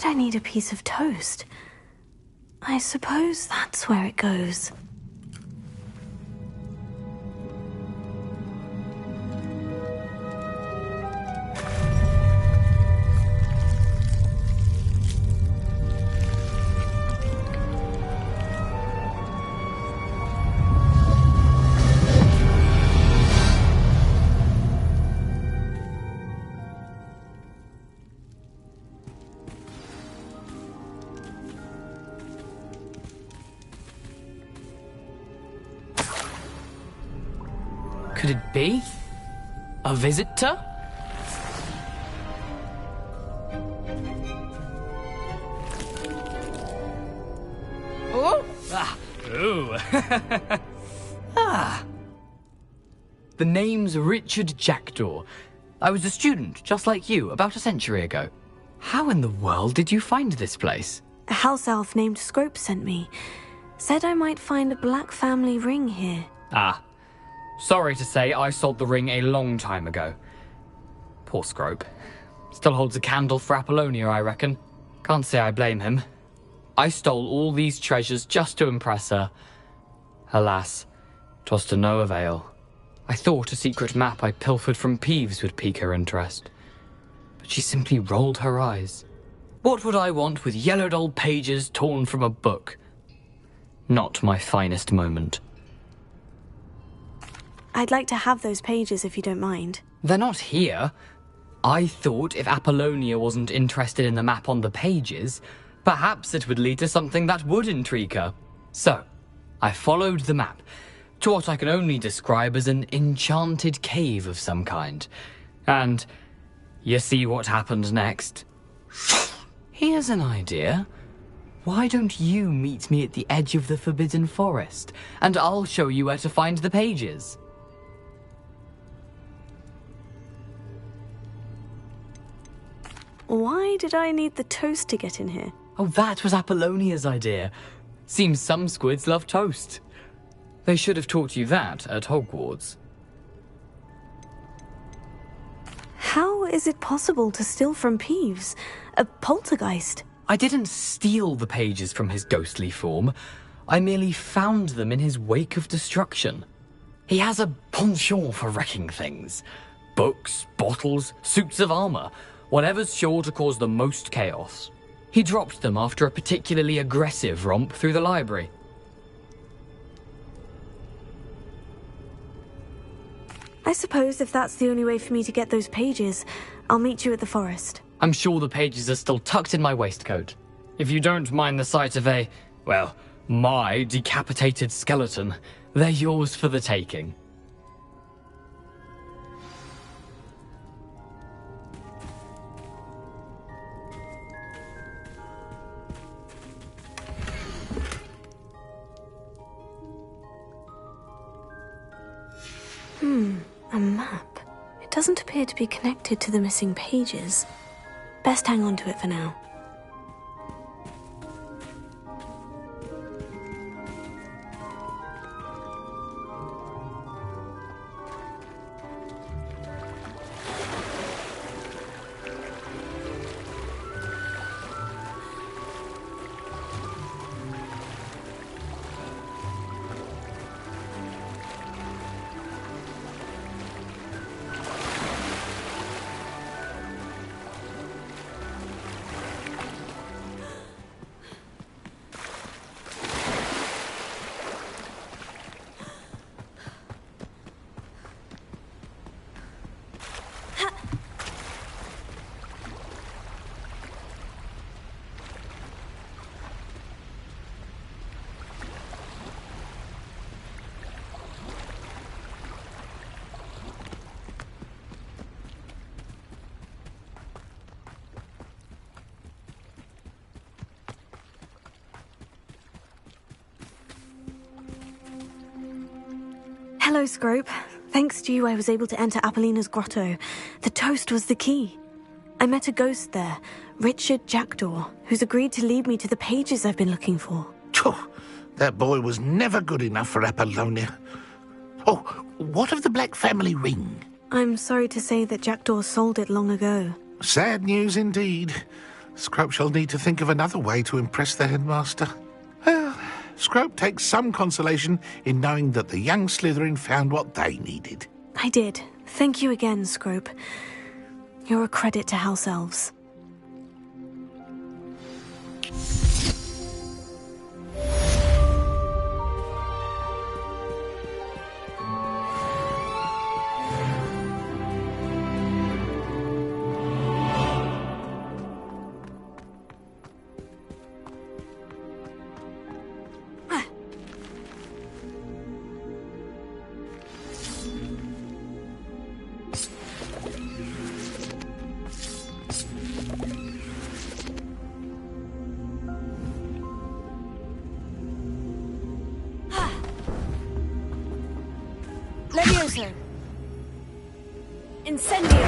I need a piece of toast? I suppose that's where it goes. Could it be? A visitor? Oh? Ah. Ooh. Ah. The name's Richard Jackdaw. I was a student, just like you, about a century ago. How in the world did you find this place? A house elf named Scrope sent me. Said I might find a black family ring here. Ah. Sorry to say, I sold the ring a long time ago. Poor Scrope. Still holds a candle for Apollonia, I reckon. Can't say I blame him. I stole all these treasures just to impress her. Alas, 'twas to no avail. I thought a secret map I pilfered from Peeves would pique her interest. But she simply rolled her eyes. What would I want with yellowed old pages torn from a book? Not my finest moment. I'd like to have those pages if you don't mind. They're not here. I thought if Apollonia wasn't interested in the map on the pages, perhaps it would lead to something that would intrigue her. So, I followed the map to what I can only describe as an enchanted cave of some kind. And you see what happened next? Here's an idea. Why don't you meet me at the edge of the Forbidden Forest, and I'll show you where to find the pages. Why did I need the toast to get in here? Oh, that was Apollonia's idea. Seems some squids love toast. They should have taught you that at Hogwarts. How is it possible to steal from Peeves? A poltergeist? I didn't steal the pages from his ghostly form. I merely found them in his wake of destruction. He has a penchant for wrecking things. Books, bottles, suits of armor, whatever's sure to cause the most chaos. He dropped them after a particularly aggressive romp through the library. I suppose if that's the only way for me to get those pages, I'll meet you at the forest. I'm sure the pages are still tucked in my waistcoat. If you don't mind the sight of my decapitated skeleton, they're yours for the taking. A map. It doesn't appear to be connected to the missing pages. Best hang on to it for now. Hello, Scrope. Thanks to you, I was able to enter Apollina's grotto. The toast was the key. I met a ghost there, Richard Jackdaw, who's agreed to lead me to the pages I've been looking for. That boy was never good enough for Apollonia. Oh, what of the Black family ring? I'm sorry to say that Jackdaw sold it long ago. Sad news indeed. Scrope shall need to think of another way to impress the headmaster. Well, Scrope takes some consolation in knowing that the young Slytherin found what they needed. I did. Thank you again, Scrope. You're a credit to House Elves. Levioso! Incendio!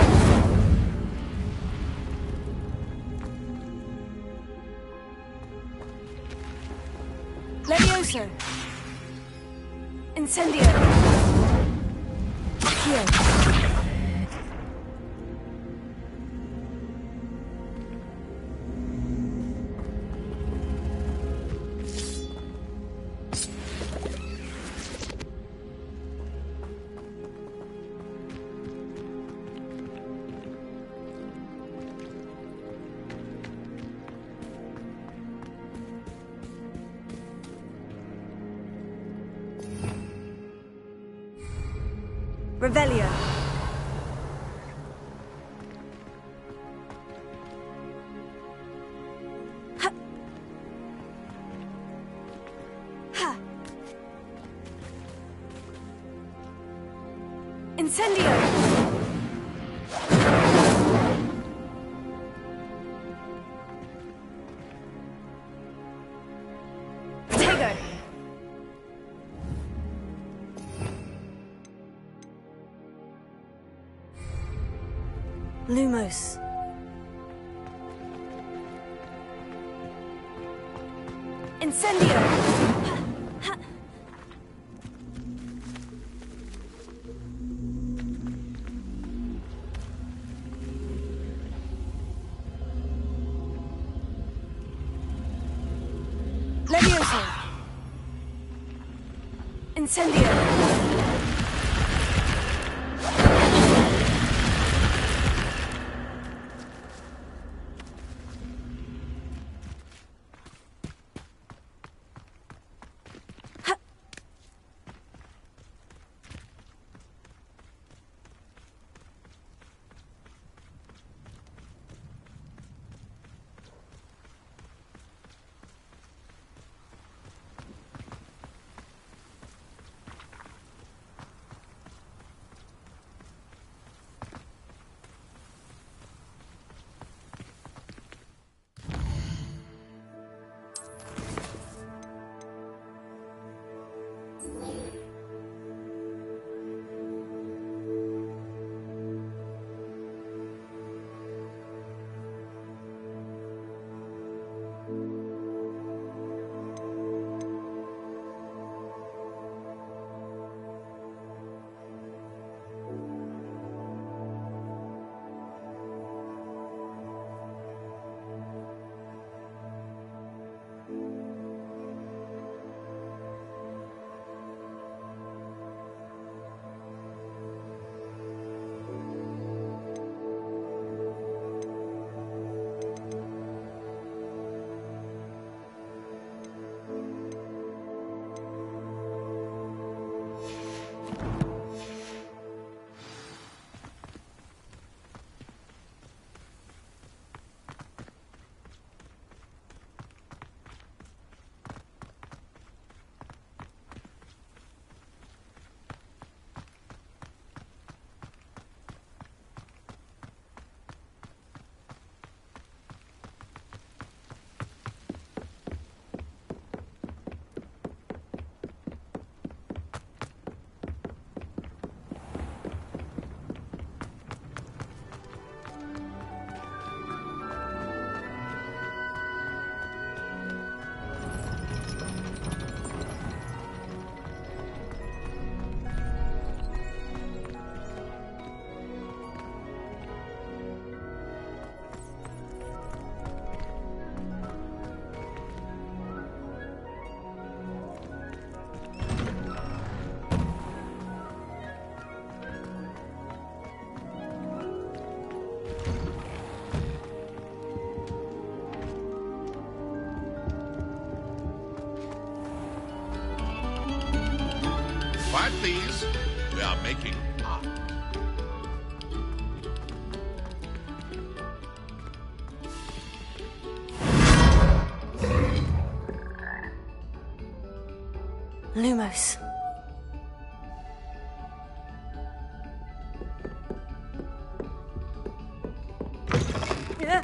Levioso! Incendio! Accio! Revelio. Ha. Ha. Incendio. Protego. Lumos. Incendio! Ha. Levioso! Incendio! Quiet, please. We are making art. Lumos. Yeah.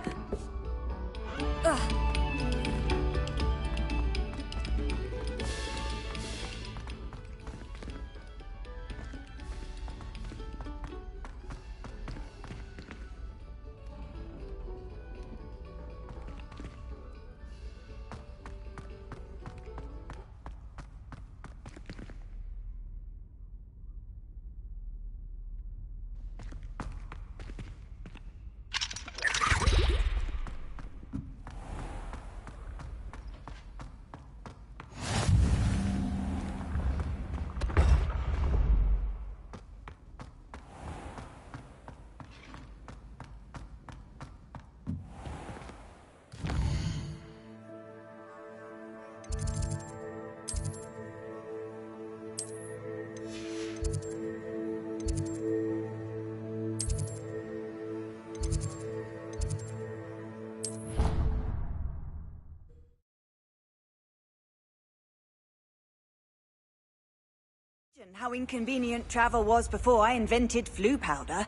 How inconvenient travel was before I invented flu powder.